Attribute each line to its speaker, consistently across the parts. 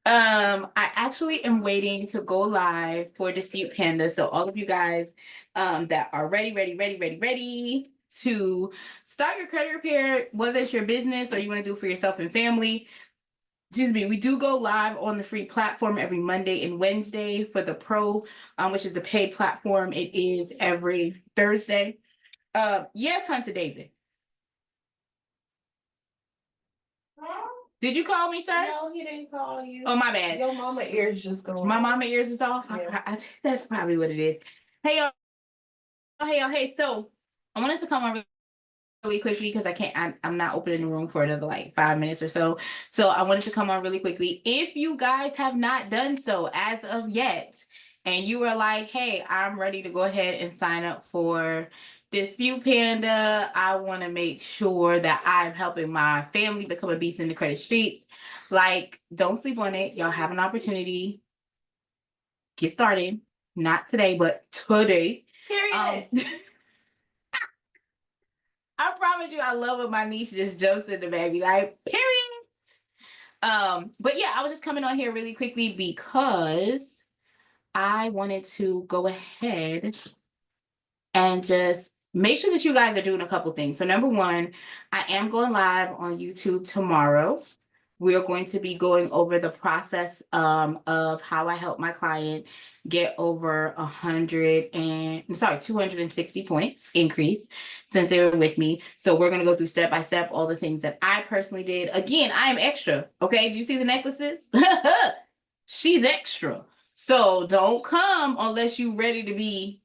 Speaker 1: I actually am waiting to go live for Dispute Panda. So all of you guys that are ready to start your credit repair, whether it's your business or you want to do it for yourself and family. Excuse me, we do go live on the free platform every Monday and Wednesday. For the pro, which is a paid platform, it is every Thursday. Yes, Hunter David. Did you call me, sir?
Speaker 2: No, he didn't call you.
Speaker 1: Oh, my bad.
Speaker 2: Your mama ears just going.
Speaker 1: My mama ears is off.
Speaker 2: Yeah.
Speaker 1: That's probably what it is. Hey, y'all. Hey, y'all. Hey, so I wanted to come on really quickly because I can't. I'm not opening the room for another like 5 minutes or so. So I wanted to come on really quickly. If you guys have not done so as of yet, and you were like, "Hey, I'm ready to go ahead and sign up for Dispute Panda. I want to make sure that I'm helping my family become a beast in the credit streets." Like, don't sleep on it. Y'all have an opportunity. Get started. Not today, but today.
Speaker 2: Period.
Speaker 1: I promise you, I love when my niece just jumps in the baby, like, period. But yeah, I was just coming on here really quickly because I wanted to go ahead and just make sure that you guys are doing a couple things. So number one, I am going live on YouTube tomorrow. We are going to be going over the process of how I help my client get over 260 points increase since they were with me. So we're going to go through step by step all the things that I personally did. Again, I am extra. Okay. Do you see the necklaces? She's extra. So don't come unless you're ready to be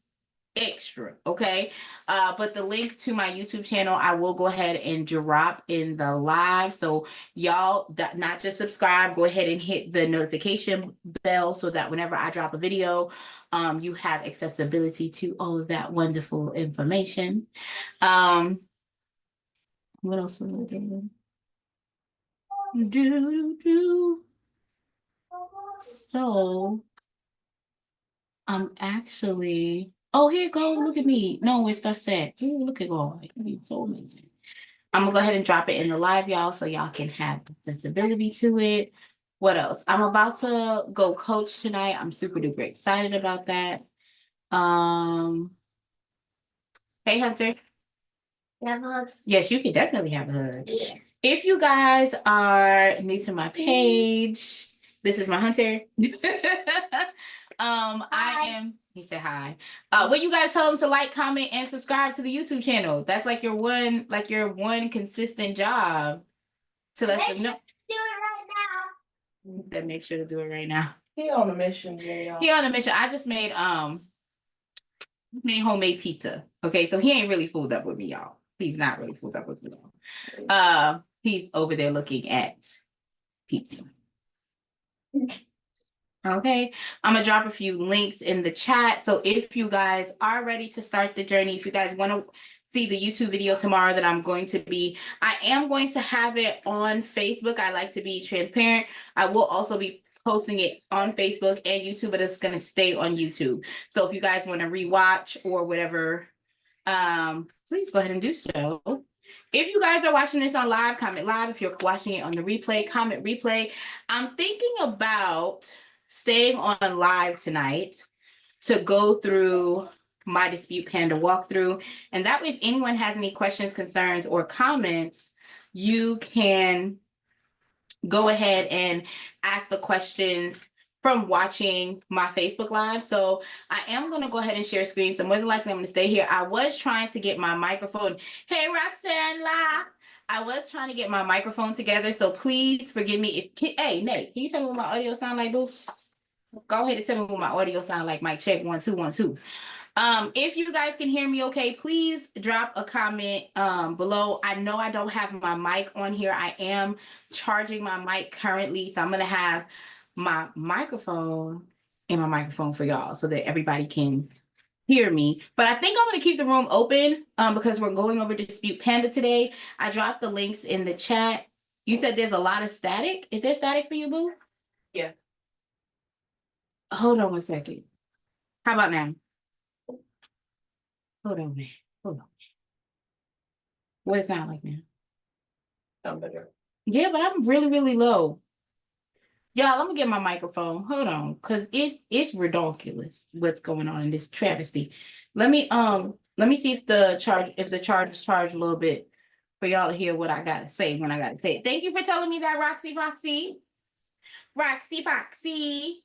Speaker 1: extra. Okay. But the link to my YouTube channel I will go ahead and drop in the live, so y'all not just subscribe, go ahead and hit the notification bell so that whenever I drop a video, you have accessibility to all of that wonderful information. What else was I doing? So I'm actually, oh, here you go. Look at me. No, where stuff's at. Ooh, look at God. It's so amazing. I'm gonna go ahead and drop it in the live, y'all, so y'all can have accessibility to it. What else? I'm about to go coach tonight. I'm super duper excited about that. Um, hey Hunter. Have a hug. Yes, you can definitely have a hug. Yeah. If you guys are new to my page, this is my Hunter. I am. He said hi. Well, you gotta tell them to like, comment, and subscribe to the YouTube channel. That's like your one consistent job to let them know. Do it right now. That make sure to do it right now.
Speaker 2: He on a mission, y'all.
Speaker 1: He on a mission. I just made homemade pizza. Okay, so he ain't really fooled up with me, y'all. He's not really fooled up with me, y'all. He's over there looking at pizza. Okay, I'm gonna drop a few links in the chat. So if you guys are ready to start the journey, if you guys want to see the YouTube video tomorrow that I am going to have it on Facebook. I like to be transparent. I will also be posting it on Facebook and YouTube, but it's gonna stay on YouTube. So if you guys want to rewatch or whatever, please go ahead and do so. If you guys are watching this on live, comment live. If you're watching it on the replay, comment replay. I'm thinking about staying on live tonight to go through my Dispute Panda walkthrough. And that way, if anyone has any questions, concerns, or comments, you can go ahead and ask the questions from watching my Facebook Live. So I am going to go ahead and share screen. So more than likely, I'm going to stay here. I was trying to get my microphone. Hey, Roxanne La. I was trying to get my microphone together. So please forgive me. Hey, Nate, can you tell me what my audio sound like, boo? Go ahead and tell me what my audio sound like. Mic check 1 2 1 2. If you guys can hear me okay, please drop a comment below. I know I don't have my mic on here. I am charging my mic currently, so I'm gonna have my microphone and my microphone for y'all so that everybody can hear me. But I think I'm gonna keep the room open because we're going over Dispute Panda today. I dropped the links in the chat. You said there's a lot of static. Is there static for you, boo?
Speaker 2: Yeah.
Speaker 1: Hold on 1 second. How about now? Hold on, man. Hold on. What it sound like now?
Speaker 2: Sound better.
Speaker 1: Yeah, but I'm really, really low. Y'all, I'm gonna get my microphone. Hold on, cause it's ridiculous what's going on in this travesty. Let me see if the charge is charged a little bit for y'all to hear what I gotta say when I gotta say it. Thank you for telling me that, Roxy Foxy. Roxy Foxy.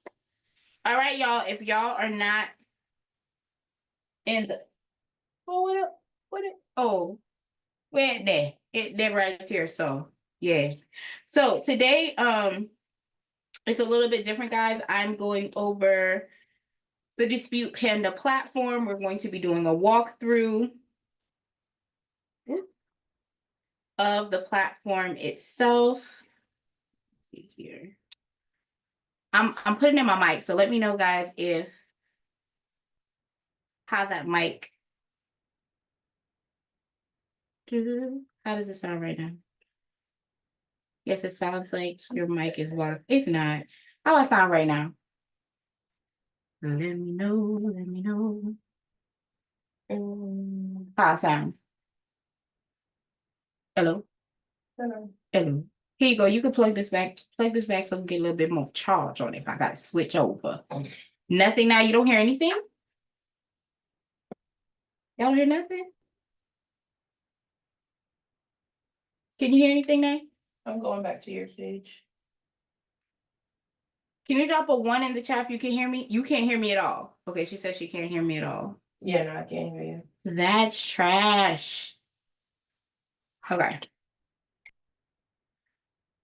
Speaker 1: All right, y'all. If y'all are not in the where there? They're right here. So yeah. So today, it's a little bit different, guys. I'm going over the Dispute Panda platform. We're going to be doing a walkthrough of the platform itself. Let's see here. I'm putting in my mic, so let me know, guys, if how's that mic? How does it sound right now? Yes, it sounds like your mic is working. It's not. How I sound right now? Let me know. Let me know. How I sound? Hello.
Speaker 2: Hello.
Speaker 1: Hello. Here you go. You can plug this back. Plug this back so we can get a little bit more charge on it. If I gotta switch over. Nothing now. You don't hear anything? Y'all don't hear nothing? Can you hear anything now?
Speaker 2: I'm going back to your page.
Speaker 1: Can you drop a 1 in the chat if you can hear me? You can't hear me at all. Okay, she said she can't hear me at all.
Speaker 2: Yeah, no, I can't hear you.
Speaker 1: That's trash. Okay.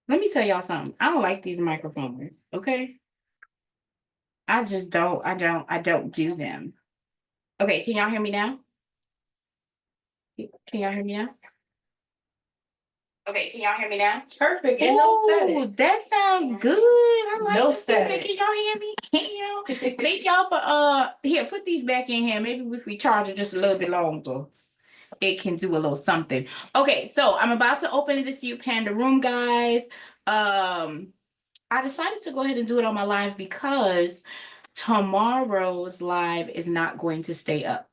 Speaker 1: Let me tell y'all something. I don't like these microphones, okay? I just don't, I don't do them. Okay, can y'all hear me now? Can y'all hear me now? Okay, can y'all hear me now?
Speaker 2: Perfect. And no
Speaker 1: Ooh,
Speaker 2: static.
Speaker 1: that sounds good. I like
Speaker 2: No
Speaker 1: the feedback.
Speaker 2: static.
Speaker 1: Can y'all hear me? Thank y'all for here, put these back in here. Maybe if we charge it just a little bit longer, it can do a little something. Okay, so I'm about to open the Dispute Panda room, guys. I decided to go ahead and do it on my live because tomorrow's live is not going to stay up.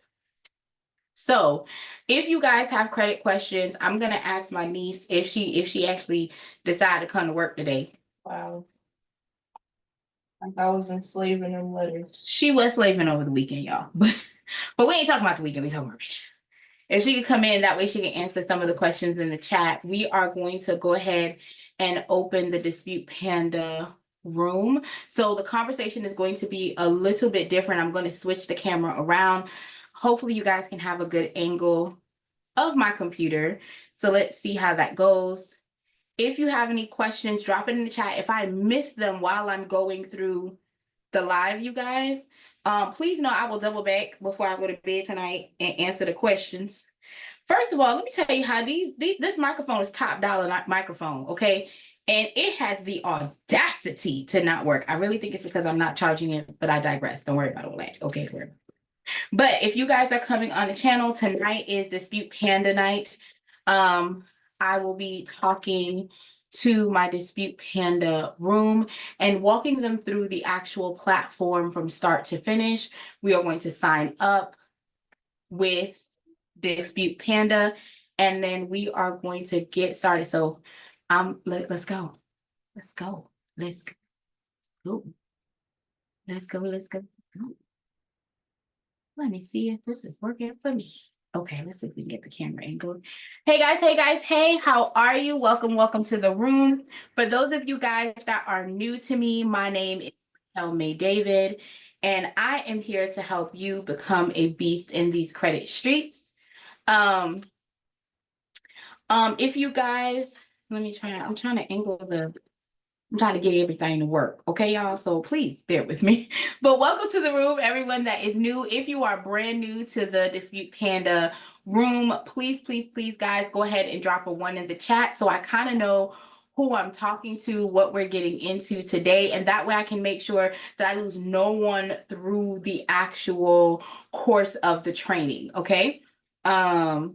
Speaker 1: So if you guys have credit questions, I'm gonna ask my niece if she actually decided to come to work today.
Speaker 2: Wow. Like I was enslaving them letters.
Speaker 1: She was slaving over the weekend, y'all. But we ain't talking about the weekend, we talking about if she could come in, that way she can answer some of the questions in the chat. We are going to go ahead and open the Dispute Panda room. So the conversation is going to be a little bit different. I'm going to switch the camera around. Hopefully you guys can have a good angle of my computer. So let's see how that goes. If you have any questions, drop it in the chat. If I miss them while I'm going through the live, you guys, please know I will double back before I go to bed tonight and answer the questions. First of all, let me tell you how this microphone is top dollar microphone, okay? And it has the audacity to not work. I really think it's because I'm not charging it, but I digress. Don't worry about all that. Okay, but if you guys are coming on the channel, tonight is Dispute Panda night. I will be talking to my Dispute Panda room and walking them through the actual platform from start to finish. We are going to sign up with Dispute Panda, and then we are going to get started. So let's go. Let's go. Let's go. Let's go. Let's go. Let me see if this is working for me. Okay, let's see if we can get the camera angle. Hey guys, hey guys, hey, how are you? Welcome to the room. For those of you guys that are new to me, my name is May David, and I am here to help you become a beast in these credit streets. If you guys, I'm trying to angle I'm trying to get everything to work. Okay, y'all. So please bear with me. But welcome to the room, everyone that is new. If you are brand new to the Dispute Panda room, please, guys, go ahead and drop a 1 in the chat so I kind of know who I'm talking to, what we're getting into today. And that way I can make sure that I lose no one through the actual course of the training. Okay. Let's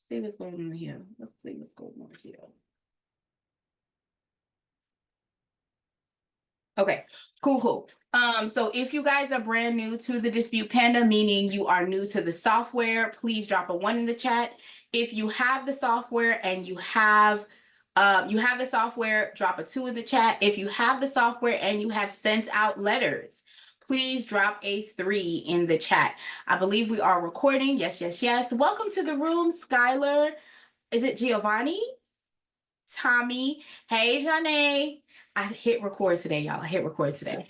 Speaker 1: see what's going on here. Let's see what's going on here. Okay, cool. So if you guys are brand new to the Dispute Panda, meaning you are new to the software, please drop a 1 in the chat. If you have the software and you have You have the software, drop a 2 in the chat. If you have the software and you have sent out letters, please drop a 3 in the chat. I believe we are recording. Yes, yes, yes. Welcome to the room, Skylar. Is it Giovanni? Tommy. Hey, Janae. I hit record today, y'all. I hit record today.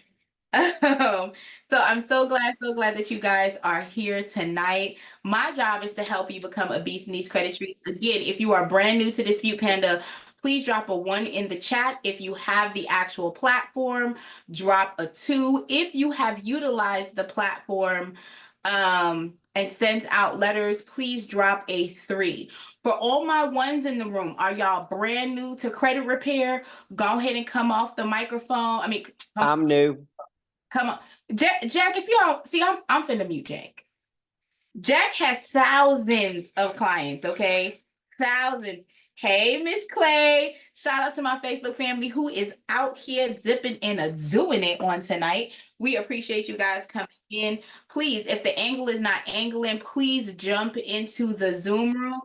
Speaker 1: So I'm so glad that you guys are here tonight. My job is to help you become a beast in these credit streets. Again, if you are brand new to Dispute Panda, please drop a 1 in the chat. If you have the actual platform, drop a 2. If you have utilized the platform and sent out letters, please drop a 3. For all my ones in the room, are y'all brand new to credit repair? Go ahead and come off the microphone.
Speaker 3: I'm new.
Speaker 1: Come on, Jack, if you don't see, I'm finna mute Jack. Jack has thousands of clients, okay? Thousands. Hey, Miss Clay. Shout out to my Facebook family who is out here dipping and doing it on tonight. We appreciate you guys coming in. Please, if the angle is not angling, please jump into the Zoom room.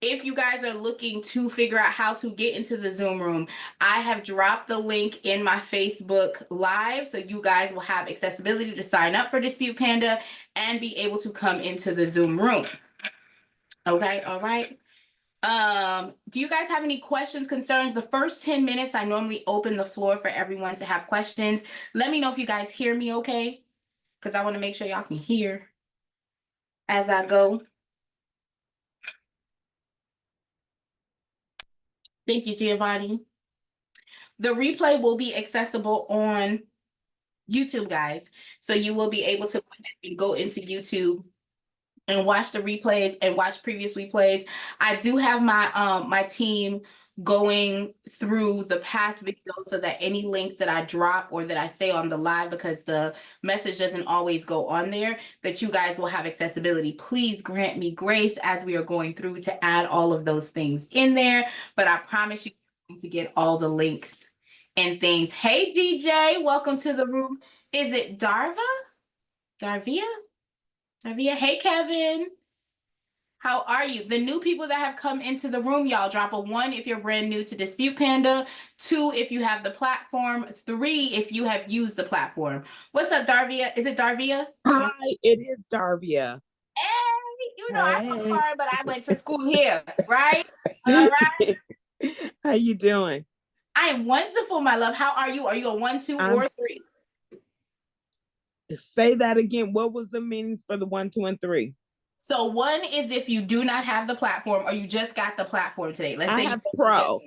Speaker 1: If you guys are looking to figure out how to get into the Zoom room, I have dropped the link in my Facebook Live, so you guys will have accessibility to sign up for Dispute Panda and be able to come into the Zoom room. Okay, all right. Do you guys have any questions, concerns? The first 10 minutes, I normally open the floor for everyone to have questions. Let me know if you guys hear me okay, because I want to make sure y'all can hear as I go. Thank you, Giovanni. The replay will be accessible on YouTube, guys. So you will be able to go into YouTube and watch the replays and watch previous replays. I do have my team going through the past videos so that any links that I drop or that I say on the live, because the message doesn't always go on there, that you guys will have accessibility. Please grant me grace as we are going through to add all of those things in there, but I promise you to get all the links and things. Hey, DJ, welcome to the room. Is it Darvia? Hey, Kevin. How are you? The new people that have come into the room, y'all drop a 1 if you're brand new to Dispute Panda, 2 if you have the platform, 3 if you have used the platform. What's up, Darvia? Is it Darvia?
Speaker 4: Hi, it is Darvia.
Speaker 1: Hey, you know, I'm
Speaker 4: Hey.
Speaker 1: sorry, but I went to school here, right? All right.
Speaker 4: How you doing?
Speaker 1: I am wonderful, my love. How are you? Are you a 1, 2, or 3?
Speaker 4: Say that again. What was the meanings for the 1, 2, and 3?
Speaker 1: So 1 is if you do not have the platform or you just got the platform today. Let's say
Speaker 4: I have Pro.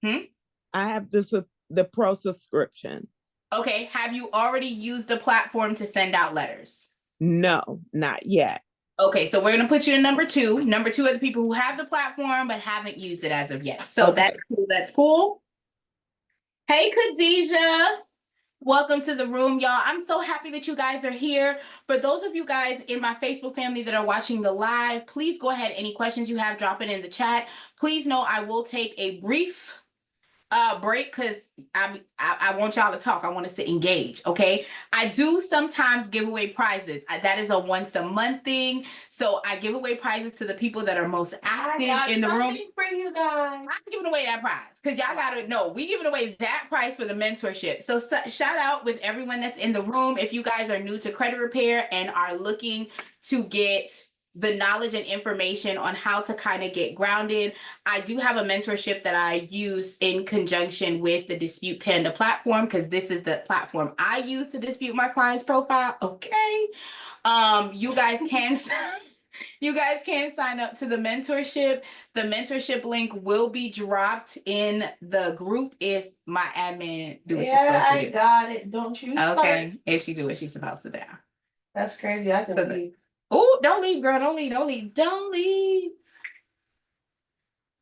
Speaker 1: I
Speaker 4: have the Pro subscription.
Speaker 1: Okay, have you already used the platform to send out letters?
Speaker 4: No, not yet.
Speaker 1: Okay, so we're gonna put you in number 2. Number 2 are the people who have the platform but haven't used it as of yet. So
Speaker 4: Okay.
Speaker 1: that's cool. That's cool. Hey, Khadijah. Welcome to the room, y'all. I'm so happy that you guys are here. For those of you guys in my Facebook family that are watching the live, please go ahead. Any questions you have, drop it in the chat. Please know I will take a brief break because I want y'all to talk. I want us to engage. Okay. I do sometimes give away prizes. That is a once a month thing. So I give away prizes to the people that are most active in the room.
Speaker 2: For you guys.
Speaker 1: I'm giving away that prize because y'all gotta know we giving away that prize for the mentorship. So shout out with everyone that's in the room. If you guys are new to credit repair and are looking to get the knowledge and information on how to kind of get grounded, I do have a mentorship that I use in conjunction with the Dispute Panda platform, because this is the platform I use to dispute my client's profile. Okay. You guys can you guys can sign up to the mentorship. The mentorship link will be dropped in the group if my admin do what she's supposed to do.
Speaker 2: I got it. Don't you
Speaker 1: Okay,
Speaker 2: start.
Speaker 1: if she do what she's supposed to do.
Speaker 2: That's crazy. I can
Speaker 1: So
Speaker 2: leave.
Speaker 1: Oh, don't leave, girl. Don't leave.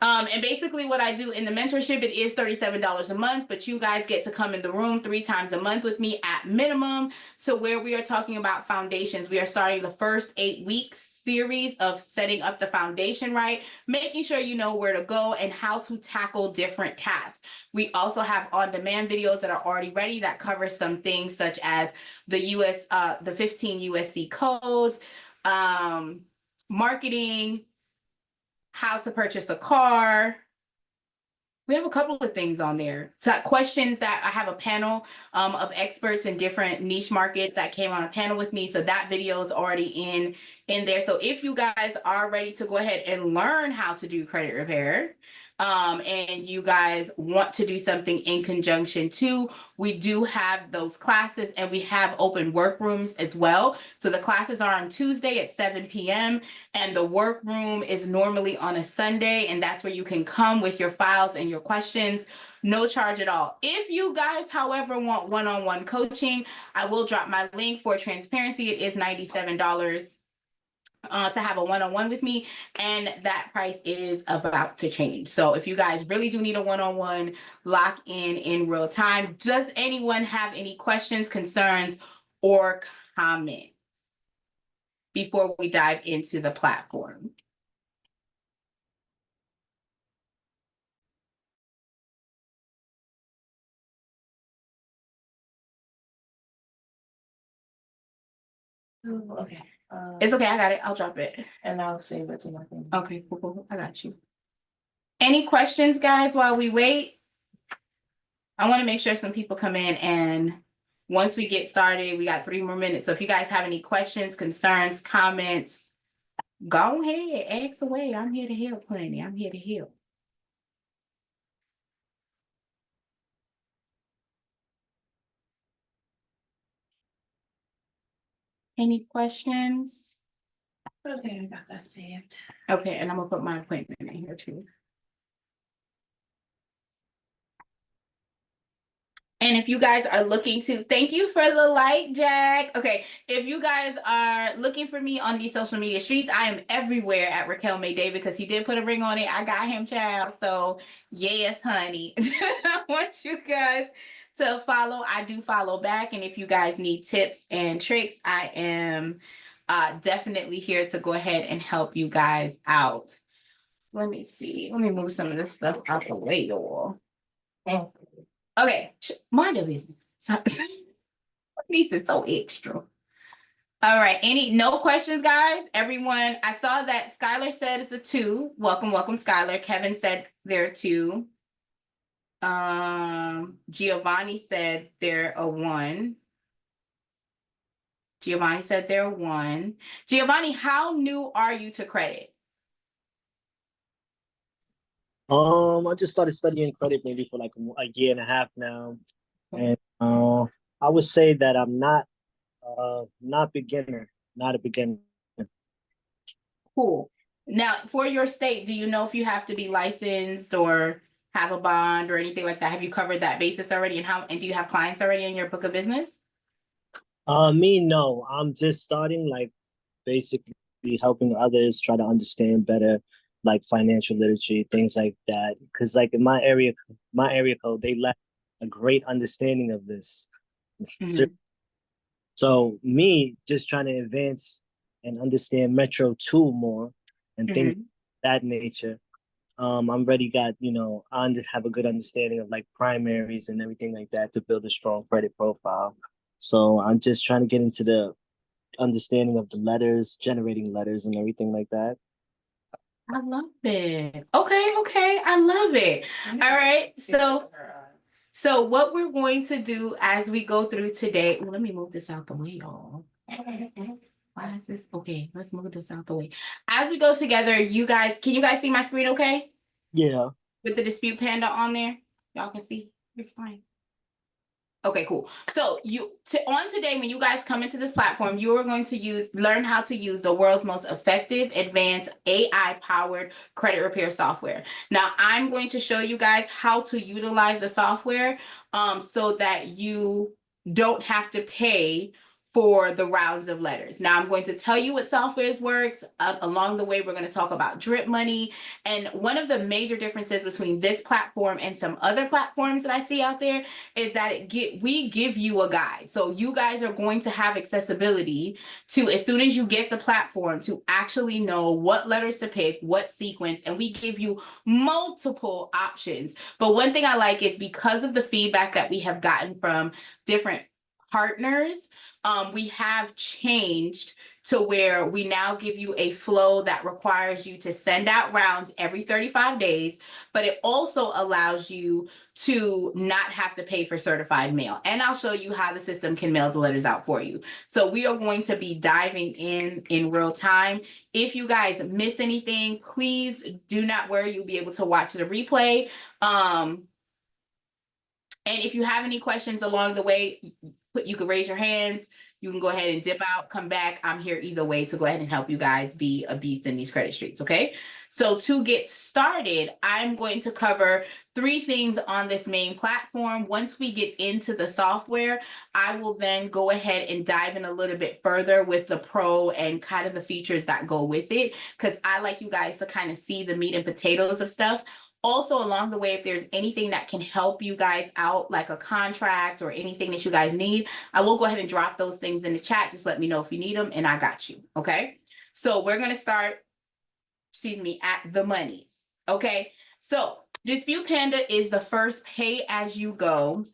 Speaker 1: And basically what I do in the mentorship, it is $37 a month, but you guys get to come in the room 3 times a month with me at minimum. So where we are talking about foundations, we are starting the first 8 weeks series of setting up the foundation right, making sure you know where to go and how to tackle different tasks. We also have on-demand videos that are already ready that cover some things such as the 15 USC codes, marketing, how to purchase a car, We have a couple of things on there. So questions that I have a panel of experts in different niche markets that came on a panel with me. So that video is already in there. So if you guys are ready to go ahead and learn how to do credit repair, and you guys want to do something in conjunction too, we do have those classes and we have open workrooms as well. So the classes are on Tuesday at 7 p.m. and the workroom is normally on a Sunday, and that's where you can come with your files and your questions. No charge at all. If you guys, however, want one-on-one coaching, I will drop my link. For transparency, it is $97 to have a one-on-one with me, and that price is about to change. So if you guys really do need a one-on-one, lock in real time. Does anyone have any questions, concerns, or comments before we dive into the platform?
Speaker 2: Okay.
Speaker 1: It's okay, I got it. I'll drop it.
Speaker 2: And I'll save it to my thing.
Speaker 1: Okay, cool. I got you. Any questions, guys, while we wait? I want to make sure some people come in, and once we get started, we got 3 more minutes. So if you guys have any questions, concerns, comments, go ahead, ask away. I'm here to help, honey. I'm here to help. Any questions?
Speaker 2: Okay, I got that saved.
Speaker 1: Okay, and I'm gonna put my appointment in here too. And if you guys are looking to, thank you for the like, Jack. Okay, if you guys are looking for me on these social media streets, I am everywhere at Raquel May Day, because he did put a ring on it. I got him, child. So yes, honey. I want you guys to follow. I do follow back. And if you guys need tips and tricks, I am definitely here to go ahead and help you guys out. Let me see. Let me move some of this stuff out the way, y'all. Okay, mind your business. This is so extra. All right, no questions, guys? Everyone, I saw that Skylar said it's a 2. Welcome, Skylar. Kevin said they're 2. Giovanni said they're a 1. Giovanni said they're a 1. Giovanni, how new are you to credit?
Speaker 3: I just started studying credit maybe for like a year and a half now, and I would say that I'm not a beginner.
Speaker 1: Cool. Now, for your state, do you know if you have to be licensed or have a bond or anything like that? Have you covered that basis already? And do you have clients already in your book of business?
Speaker 3: Me, no. I'm just starting, like, basically helping others try to understand better, like financial literacy, things like that. Because like in my area code, they lack a great understanding of this.
Speaker 1: Mhm.
Speaker 3: So me just trying to advance and understand Metro 2 more and things of that nature. I'm already got, I have a good understanding of like primaries and everything like that to build a strong credit profile. So I'm just trying to get into the understanding of the letters, generating letters and everything like that.
Speaker 1: I love it. Okay. I love it. All right. So what we're going to do as we go through today, let me move this out the way, y'all. Why is this? Okay, let's move this out the way. As we go together, can you guys see my screen okay?
Speaker 3: Yeah.
Speaker 1: With the Dispute Panda on there? Y'all can see? You're fine. Okay, cool. So on today, when you guys come into this platform, you are going to learn how to use the world's most effective, advanced AI-powered credit repair software. Now, I'm going to show you guys how to utilize the software so that you don't have to pay for the rounds of letters. Now, I'm going to tell you what software works. Along the way, we're going to talk about drip money. And one of the major differences between this platform and some other platforms that I see out there is that we give you a guide. So you guys are going to have accessibility to, as soon as you get the platform, to actually know what letters to pick, what sequence, and we give you multiple options. But one thing I like is, because of the feedback that we have gotten from different partners, we have changed to where we now give you a flow that requires you to send out rounds every 35 days, but it also allows you to not have to pay for certified mail. And I'll show you how the system can mail the letters out for you. So we are going to be diving in real time. If you guys miss anything, please do not worry. You'll be able to watch the replay. And if you have any questions along the way, you can raise your hands. You can go ahead and dip out, come back. I'm here either way to go ahead and help you guys be a beast in these credit streets, okay? So to get started, I'm going to cover 3 things on this main platform. Once we get into the software, I will then go ahead and dive in a little bit further with the pro and kind of the features that go with it, because I like you guys to kind of see the meat and potatoes of stuff. Also, along the way, if there's anything that can help you guys out, like a contract or anything that you guys need, I will go ahead and drop those things in the chat. Just let me know if you need them and I got you, okay? So we're going to start, at the monies, okay? So Dispute Panda is the first pay-as-you-go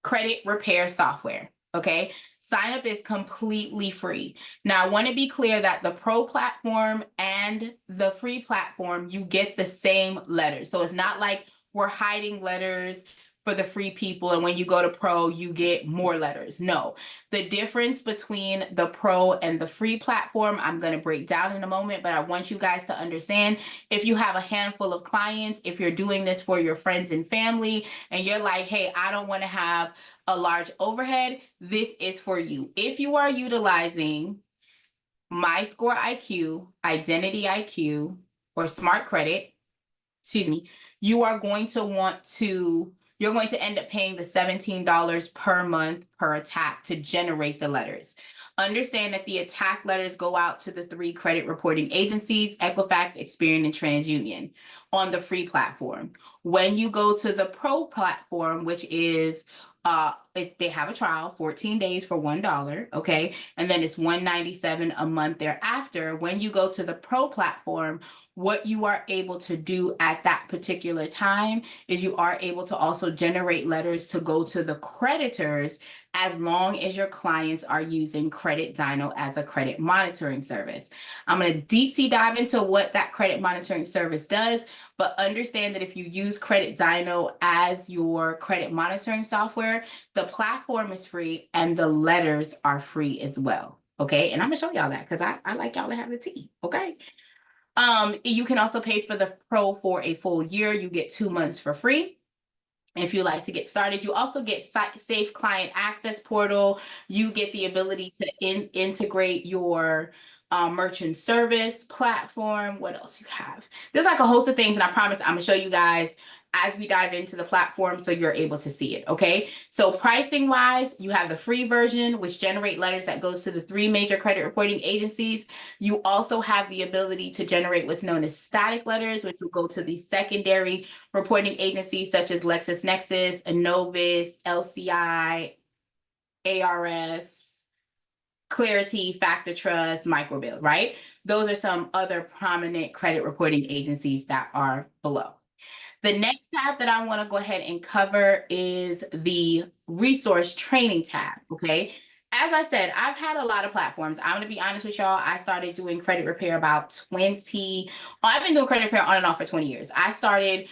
Speaker 1: credit repair software, okay? Sign up is completely free. Now, I want to be clear that the pro platform and the free platform, you get the same letters. So it's not like we're hiding letters for the free people, and when you go to pro, you get more letters. No, the difference between the pro and the free platform, I'm going to break down in a moment, but I want you guys to understand, if you have a handful of clients, if you're doing this for your friends and family, and you're like, hey, I don't want to have a large overhead, this is for you. If you are utilizing My Score IQ, Identity IQ, or Smart Credit, you are going to you're going to end up paying the $17 per month per attack to generate the letters. Understand that the attack letters go out to the 3 credit reporting agencies, Equifax, Experian, and TransUnion on the free platform. When you go to the pro platform, which is they have a trial, 14 days for $1, okay? And then it's $197 a month thereafter. When you go to the pro platform, what you are able to do at that particular time is you are able to also generate letters to go to the creditors, as long as your clients are using Credit Dyno as a credit monitoring service. I'm going to deep dive into what that credit monitoring service does, but understand that if you use Credit Dyno as your credit monitoring software, the platform is free and the letters are free as well. Okay, and I'm gonna show y'all that because I like y'all to have the tea. Okay. You can also pay for the pro for a full year. You get 2 months for free. If you like to get started, you also get Safe Client Access Portal. You get the ability to integrate your merchant service platform. What else you have? There's like a host of things, and I promise I'm gonna show you guys as we dive into the platform so you're able to see it, okay? So pricing wise, you have the free version, which generate letters that goes to the 3 major credit reporting agencies. You also have the ability to generate what's known as static letters, which will go to the secondary reporting agencies such as LexisNexis, Innovis, LCI, ARS, Clarity, Factor Trust, Microbill, right? Those are some other prominent credit reporting agencies that are below. The next tab that I want to go ahead and cover is the resource training tab, okay? As I said, I've had a lot of platforms. I'm going to be honest with y'all. I started doing credit repair about I've been doing credit repair on and off for 20 years. I started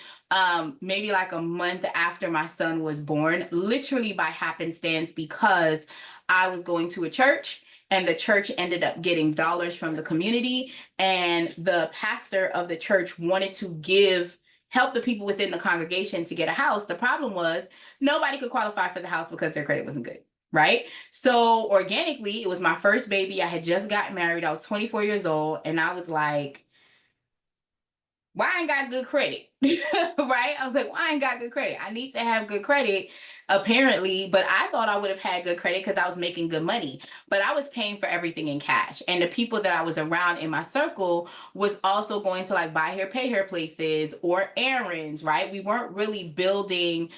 Speaker 1: maybe like a month after my son was born, literally by happenstance, because I was going to a church and the church ended up getting dollars from the community, and the pastor of the church wanted to help the people within the congregation to get a house. The problem was nobody could qualify for the house because their credit wasn't good, right? So organically, it was my first baby. I had just gotten married. I was 24 years old. And I was like, why I ain't got good credit, right? I was like, why I ain't got good credit? I need to have good credit, apparently, but I thought I would have had good credit because I was making good money, but I was paying for everything in cash. And the people that I was around in my circle was also going to like buy hair, pay hair places or errands, right? We weren't really building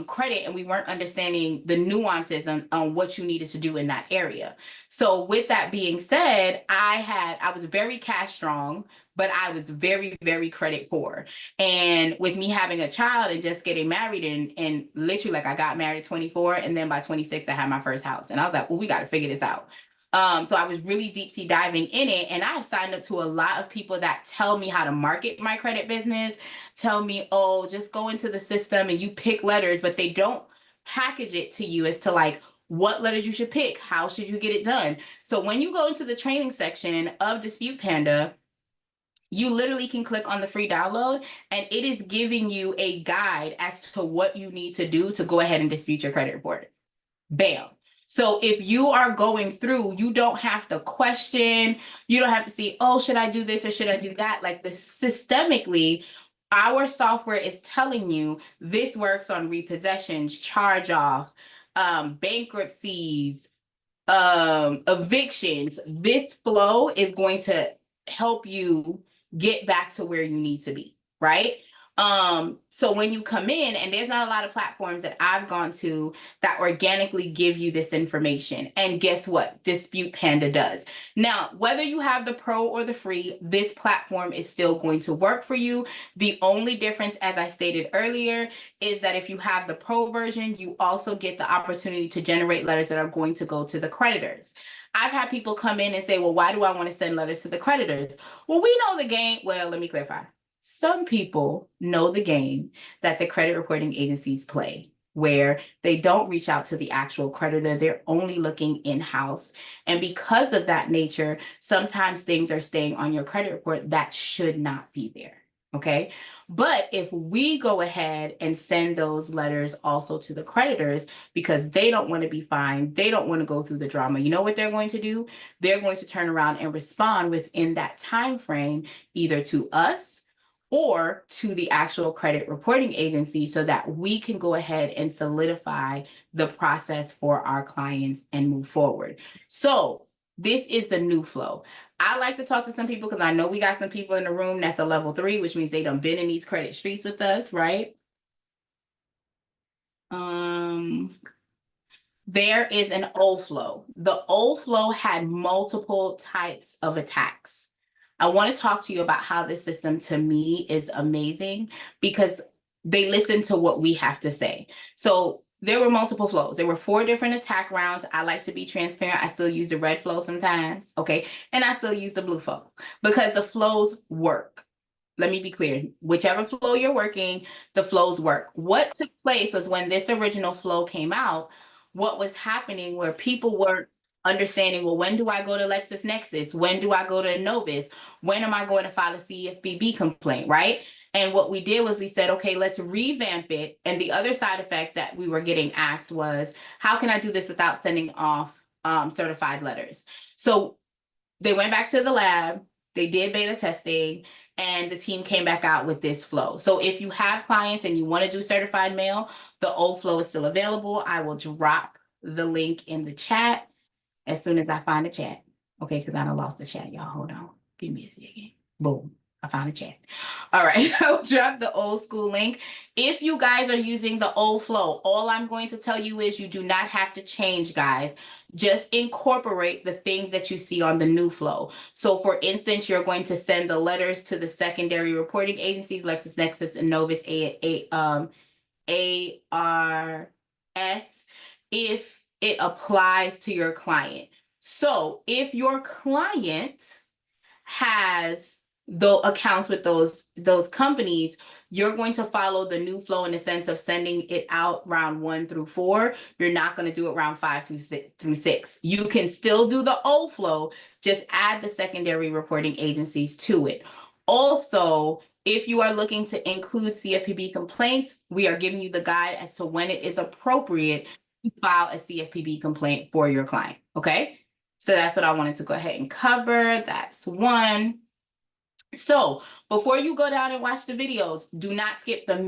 Speaker 1: credit, and we weren't understanding the nuances on what you needed to do in that area. So with that being said, I was very cash strong, but I was very, very credit poor. And with me having a child and just getting married and literally like I got married at 24 and then by 26 I had my first house. And I was like, well, we got to figure this out. So I was really deep sea diving in it. And I have signed up to a lot of people that tell me how to market my credit business, tell me, oh, just go into the system and you pick letters, but they don't package it to you as to like what letters you should pick, how should you get it done. So when you go into the training section of Dispute Panda, you literally can click on the free download and it is giving you a guide as to what you need to do to go ahead and dispute your credit report. Bam. So if you are going through, you don't have to question, you don't have to see, oh, should I do this or should I do that? Like this systemically, our software is telling you this works on repossessions, charge off, bankruptcies, evictions. This flow is going to help you get back to where you need to be, right? So when you come in, and there's not a lot of platforms that I've gone to that organically give you this information. And guess what? Dispute Panda does. Now, whether you have the pro or the free, this platform is still going to work for you. The only difference, as I stated earlier, is that if you have the pro version, you also get the opportunity to generate letters that are going to go to the creditors. I've had people come in and say, well, why do I want to send letters to the creditors? Well, we know the game. Well, let me clarify. Some people know the game that the credit reporting agencies play, where they don't reach out to the actual creditor. They're only looking in-house. And because of that nature, sometimes things are staying on your credit report that should not be there. Okay. But if we go ahead and send those letters also to the creditors because they don't want to be fined, they don't want to go through the drama, you know what they're going to do? They're going to turn around and respond within that time frame, either to us or to the actual credit reporting agency so that we can go ahead and solidify the process for our clients and move forward. So this is the new flow. I like to talk to some people because I know we got some people in the room that's a level 3, which means they done been in these credit streets with us, right? There is an old flow. The old flow had multiple types of attacks. I want to talk to you about how this system to me is amazing because they listen to what we have to say. So there were multiple flows. There were 4 different attack rounds. I like to be transparent. I still use the red flow sometimes, okay? And I still use the blue flow because the flows work. Let me be clear. Whichever flow you're working, the flows work. What took place was when this original flow came out, what was happening where people weren't understanding, well, when do I go to LexisNexis? When do I go to Novus? When am I going to file a CFPB complaint, right? And what we did was we said, okay, let's revamp it. And the other side effect that we were getting asked was, how can I do this without sending off certified letters? So they went back to the lab, they did beta testing, and the team came back out with this flow. So if you have clients and you want to do certified mail, the old flow is still available. I will drop the link in the chat as soon as I find the chat. Okay, because I done lost the chat, y'all. Hold on. Give me a second. Boom. I found the chat. All right, I'll drop the old school link. If you guys are using the old flow, all I'm going to tell you is you do not have to change, guys. Just incorporate the things that you see on the new flow. So for instance, you're going to send the letters to the secondary reporting agencies, LexisNexis and Novus ARS, if it applies to your client. So if your client has the accounts with those companies, you're going to follow the new flow in the sense of sending it out round 1 through 4. You're not going to do it round 5 through 6. You can still do the old flow, just add the secondary reporting agencies to it. Also, if you are looking to include CFPB complaints, we are giving you the guide as to when it is appropriate to file a CFPB complaint for your client, okay? So that's what I wanted to go ahead and cover. That's one. So before you go down and watch the videos, do not skip the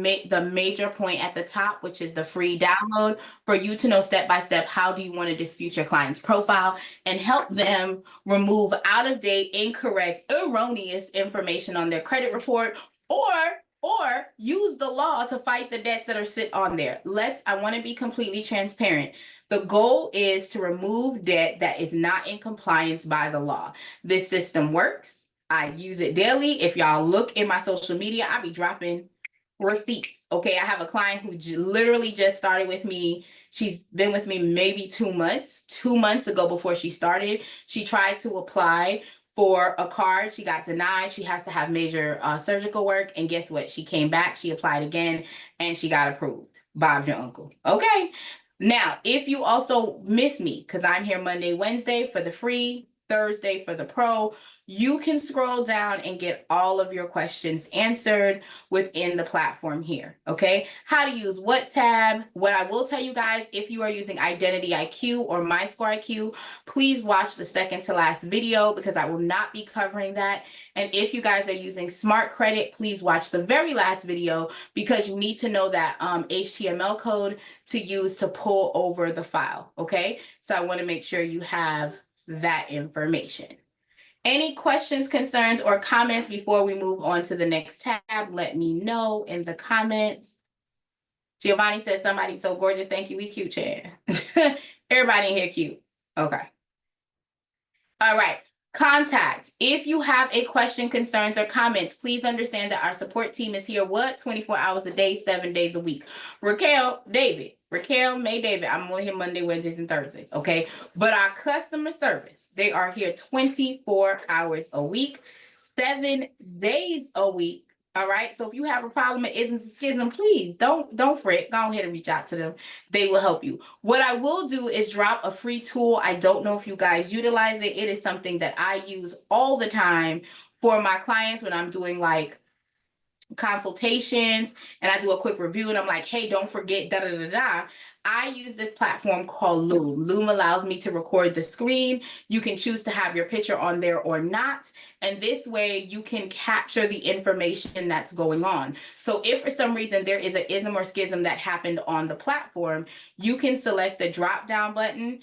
Speaker 1: major point at the top, which is the free download for you to know step-by-step how do you want to dispute your client's profile and help them remove out-of-date, incorrect, erroneous information on their credit report, or use the law to fight the debts that are sit on there. I want to be completely transparent. The goal is to remove debt that is not in compliance by the law. This system works. I use it daily. If y'all look in my social media, I be dropping receipts. Okay, I have a client who literally just started with me. She's been with me maybe 2 months. 2 months ago, before she started, she tried to apply for a card. She got denied. She has to have major surgical work. And guess what? She came back. She applied again and she got approved. Bob's your uncle. Okay. Now, if you also miss me, because I'm here Monday, Wednesday for the free, Thursday for the pro, you can scroll down and get all of your questions answered within the platform here. Okay. How to use what tab. What I will tell you guys, if you are using Identity IQ or MyScore IQ, please watch the second to last video because I will not be covering that. And if you guys are using Smart Credit, please watch the very last video because you need to know that HTML code to use to pull over the file. Okay. So I want to make sure you have that information. Any questions, concerns, or comments before we move on to the next tab? Let me know in the comments. Giovanni said somebody so gorgeous. Thank you. We cute, Chad. Everybody in here cute. Okay. All right. Contact. If you have a question, concerns, or comments, please understand that our support team is here, 24 hours a day, 7 days a week. Raquel, May, David. I'm only here Monday, Wednesdays, and Thursdays, okay? But our customer service, they are here 24 hours a week, 7 days a week. All right. So if you have a problem with isms and schism, please don't fret. Go ahead and reach out to them. They will help you. What I will do is drop a free tool. I don't know if you guys utilize it. It is something that I use all the time for my clients when I'm doing like consultations and I do a quick review and I'm like, hey, don't forget da da da da. I use this platform called Loom. Loom allows me to record the screen. You can choose to have your picture on there or not. And this way you can capture the information that's going on. So if for some reason there is an ism or schism that happened on the platform, you can select the drop down button,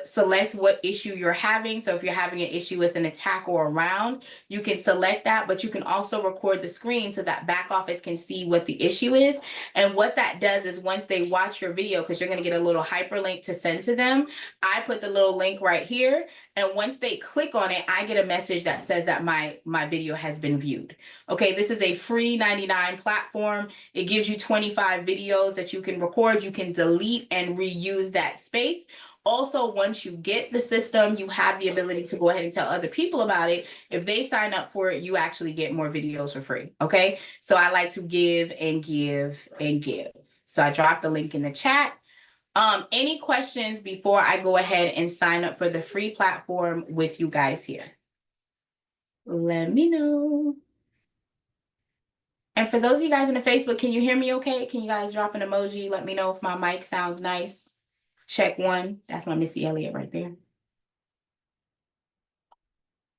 Speaker 1: select what issue you're having. So if you're having an issue with an attack or a round, you can select that, but you can also record the screen so that back office can see what the issue is. And what that does is once they watch your video, because you're going to get a little hyperlink to send to them, I put the little link right here. And once they click on it, I get a message that says that my video has been viewed. Okay, this is a free 99 platform. It gives you 25 videos that you can record. You can delete and reuse that space. Also, once you get the system, you have the ability to go ahead and tell other people about it. If they sign up for it, you actually get more videos for free. Okay, so I like to give and give and give. So I dropped the link in the chat. Any questions before I go ahead and sign up for the free platform with you guys here? Let me know. And for those of you guys on the Facebook, can you hear me okay? Can you guys drop an emoji? Let me know if my mic sounds nice. Check one. That's my Missy Elliott right there.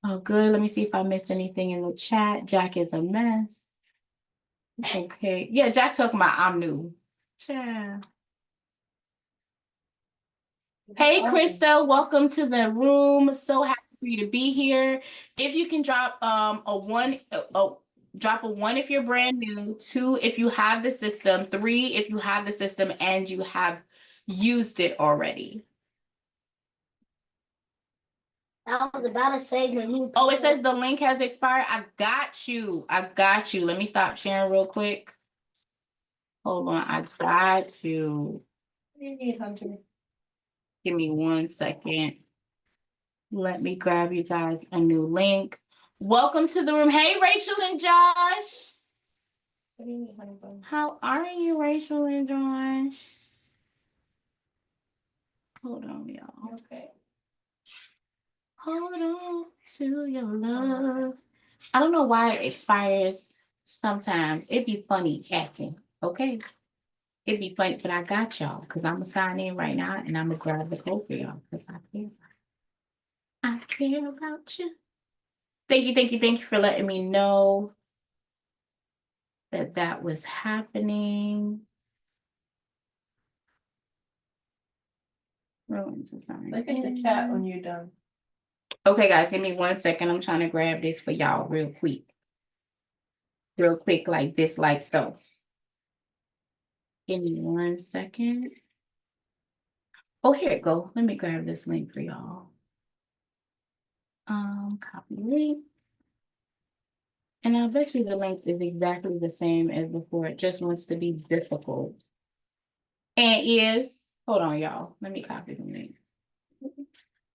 Speaker 1: Oh, good. Let me see if I missed anything in the chat. Jack is a mess. Okay. Yeah, Jack talking about I'm new. Yeah. Hey, Krista, welcome to the room. So happy for you to be here. If you can drop a one if you're brand new, 2 if you have the system, 3 if you have the system and you have used it already.
Speaker 5: I was about to say the new.
Speaker 1: Oh, it says the link has expired. I got you. Let me stop sharing real quick. Hold on. I got you.
Speaker 2: What do you need, Hunter?
Speaker 1: Give me 1 second. Let me grab you guys a new link. Welcome to the room. Hey, Rachel and Josh.
Speaker 2: What do you need, Hunter?
Speaker 1: How are you, Rachel and Josh? Hold on, y'all.
Speaker 2: Okay.
Speaker 1: Hold on to your love. I don't know why it expires sometimes. It'd be funny acting, okay? It'd be funny, but I got y'all because I'm gonna sign in right now and I'm gonna grab the code for y'all because I care. I care about you. Thank you for letting me know that that was happening.
Speaker 2: Look at the chat when you're done.
Speaker 1: Okay, guys, give me 1 second. I'm trying to grab this for y'all real quick. Real quick, like this, like so. Give me 1 second. Oh, here it go. Let me grab this link for y'all. Copy link. And I bet you the length is exactly the same as before. It just wants to be difficult. And is, hold on, y'all. Let me copy the link.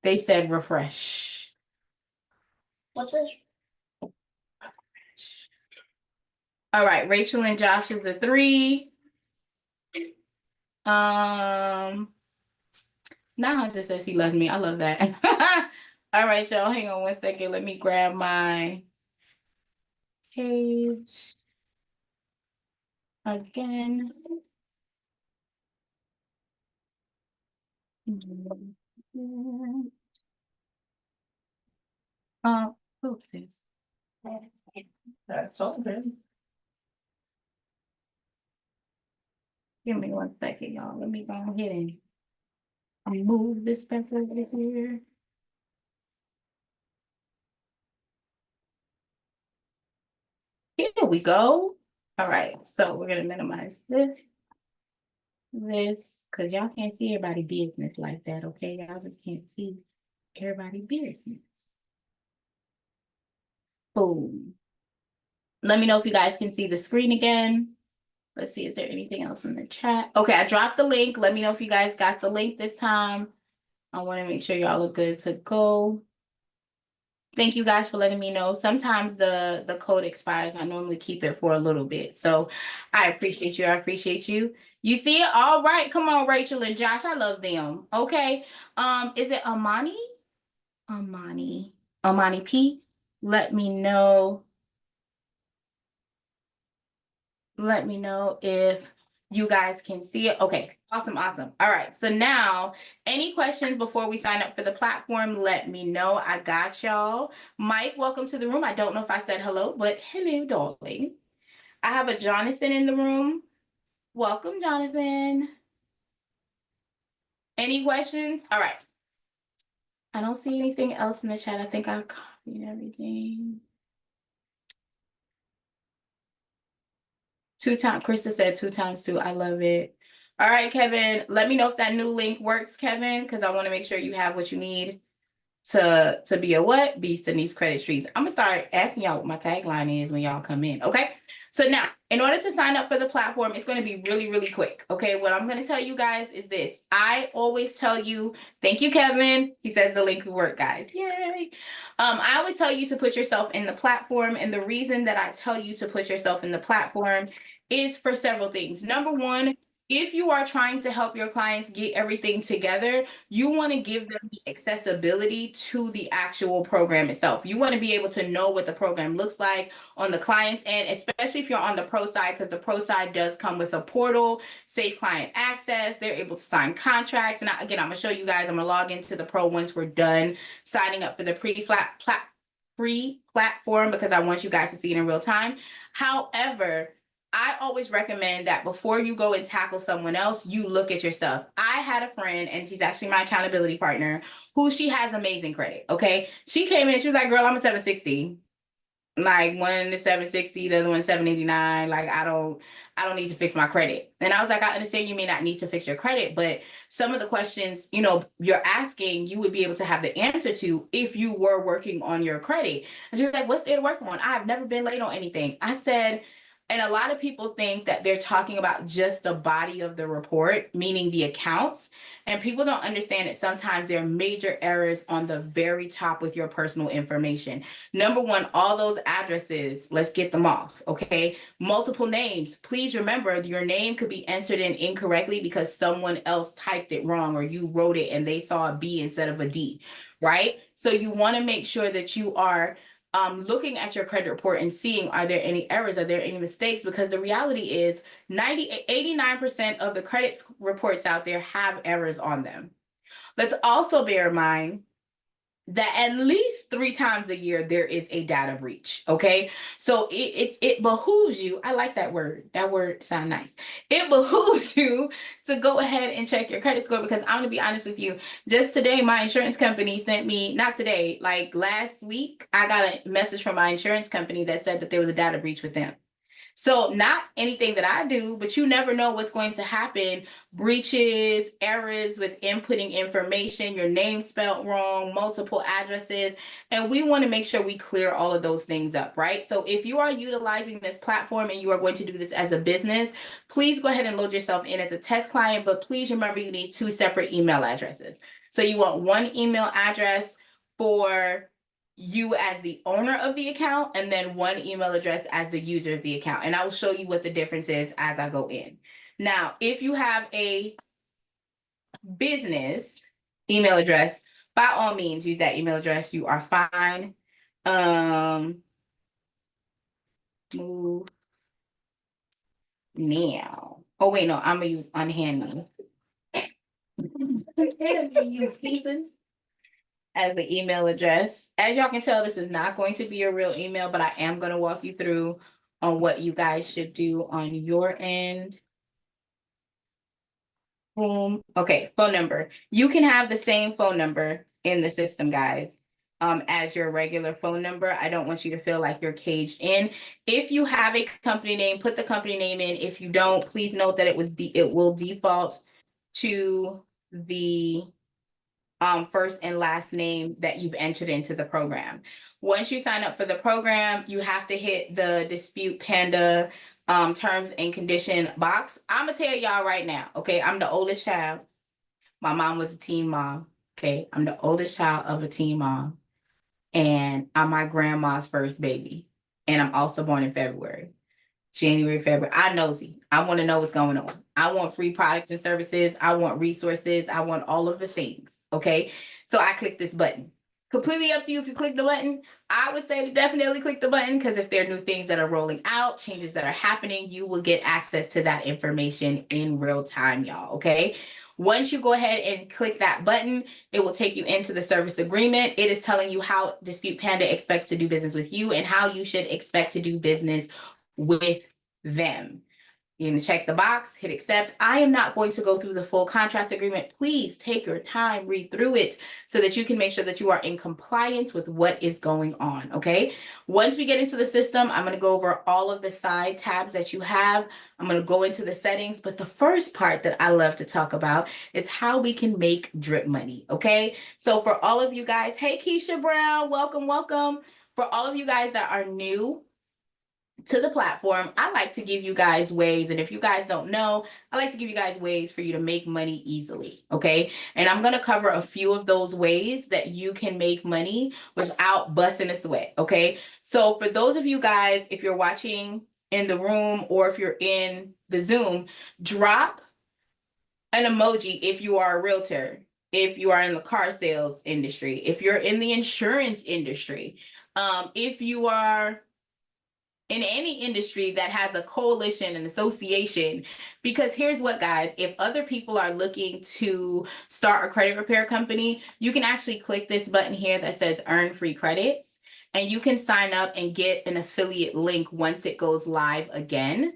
Speaker 1: They said refresh.
Speaker 5: What's this?
Speaker 1: All right, Rachel and Josh is a 3. Now just says he loves me. I love that. All right, y'all. Hang on 1 second. Let me grab my page again. Oopsies.
Speaker 2: That's all good.
Speaker 1: Give me 1 second, y'all. Let me go ahead and remove this pencil over here. Here we go. All right, so we're gonna minimize this, because y'all can't see everybody business like that, okay? Y'all just can't see everybody business. Boom. Let me know if you guys can see the screen again. Let's see, is there anything else in the chat? Okay, I dropped the link. Let me know if you guys got the link this time. I want to make sure y'all are good to go. Thank you guys for letting me know. Sometimes the code expires. I normally keep it for a little bit. So I appreciate you. I appreciate you. You see it? All right. Come on, Rachel and Josh. I love them. Okay. Is it Amani? Amani P. Let me know. Let me know if you guys can see it. Okay, awesome. All right, so now, any questions before we sign up for the platform, let me know. I got y'all. Mike, welcome to the room. I don't know if I said hello, but hello, darling. I have a Jonathan in the room. Welcome, Jonathan. Any questions? All right. I don't see anything else in the chat. I think I copied everything. 2 times, Krista said 2 times 2. I love it. All right, Kevin, let me know if that new link works, Kevin, because I want to make sure you have what you need to be a what? Beast in these credit streets. I'm gonna start asking y'all what my tagline is when y'all come in. Okay. So now, in order to sign up for the platform, it's going to be really, really quick. Okay. What I'm going to tell you guys is this. I always tell you, thank you, Kevin. He says the link will work, guys. Yay. I always tell you to put yourself in the platform. And the reason that I tell you to put yourself in the platform is for several things. Number one, if you are trying to help your clients get everything together, you want to give them the accessibility to the actual program itself. You want to be able to know what the program looks like on the client's end, especially if you're on the pro side, because the pro side does come with a portal, safe client access. They're able to sign contracts. And again, I'm going to show you guys, I'm going to log into the pro once we're done signing up for the free platform because I want you guys to see it in real time. However, I always recommend that before you go and tackle someone else, you look at your stuff. I had a friend, and she's actually my accountability partner, who she has amazing credit. Okay. She came in, she was like, girl, I'm a 760. Like one is 760, the other one's 789. Like I don't need to fix my credit. And I was like, I understand you may not need to fix your credit, but some of the questions, you're asking, you would be able to have the answer to if you were working on your credit. And she was like, what's there to work on? I've never been late on anything. I said, and a lot of people think that they're talking about just the body of the report, meaning the accounts. And people don't understand that sometimes there are major errors on the very top with your personal information. Number one, all those addresses, let's get them off, okay? Multiple names. Please remember your name could be entered in incorrectly because someone else typed it wrong or you wrote it and they saw a B instead of a D, right? So you want to make sure that you are looking at your credit report and seeing, are there any errors? Are there any mistakes? Because the reality is 89% of the credit reports out there have errors on them. Let's also bear in mind that at least 3 times a year there is a data breach. Okay, so it behooves you. I like that word. That word sounds nice. It behooves you to go ahead and check your credit score, because I'm gonna be honest with you. Just today, my insurance company sent me, not today, like last week, I got a message from my insurance company that said that there was a data breach with them. So not anything that I do, but you never know what's going to happen. Breaches, errors with inputting information, your name spelled wrong, multiple addresses. And we want to make sure we clear all of those things up, right? So if you are utilizing this platform and you are going to do this as a business, please go ahead and load yourself in as a test client, but please remember you need 2 separate email addresses. So you want one email address for you as the owner of the account, and then one email address as the user of the account. And I will show you what the difference is as I go in. Now, if you have a business email address, by all means, use that email address. You are fine. Move now. Oh, wait, no, I'm gonna use unhand me. You heathens. As the email address. As y'all can tell, this is not going to be a real email, but I am going to walk you through on what you guys should do on your end. Boom. Okay, phone number. You can have the same phone number in the system, guys, as your regular phone number. I don't want you to feel like you're caged in. If you have a company name, put the company name in. If you don't, please note that it will default to the first and last name that you've entered into the program. Once you sign up for the program, you have to hit the Dispute Panda terms and condition box. I'm gonna tell y'all right now, okay? I'm the oldest child. My mom was a teen mom, okay? I'm the oldest child of a teen mom, and I'm my grandma's first baby. And I'm also born in February. January, February. I nosy. I want to know what's going on. I want free products and services. I want resources. I want all of the things. Okay. So I click this button. Completely up to you if you click the button. I would say to definitely click the button, because if there are new things that are rolling out, changes that are happening, you will get access to that information in real time, y'all. Okay. Once you go ahead and click that button, it will take you into the service agreement. It is telling you how Dispute Panda expects to do business with you and how you should expect to do business with them. You're going to check the box, hit accept. I am not going to go through the full contract agreement. Please take your time, read through it so that you can make sure that you are in compliance with what is going on, okay? Once we get into the system, I'm going to go over all of the side tabs that you have. I'm going to go into the settings, but the first part that I love to talk about is how we can make drip money, okay? So for all of you guys, hey, Keisha Brown, welcome, welcome. For all of you guys that are new to the platform, I like to give you guys ways. And if you guys don't know, I like to give you guys ways for you to make money easily. Okay. And I'm going to cover a few of those ways that you can make money without busting a sweat. Okay. So for those of you guys, if you're watching in the room or if you're in the Zoom, drop an emoji if you are a realtor, if you are in the car sales industry, if you're in the insurance industry, if you are in any industry that has a coalition, an association, because here's what, guys, if other people are looking to start a credit repair company, you can actually click this button here that says earn free credits, and you can sign up and get an affiliate link once it goes live again,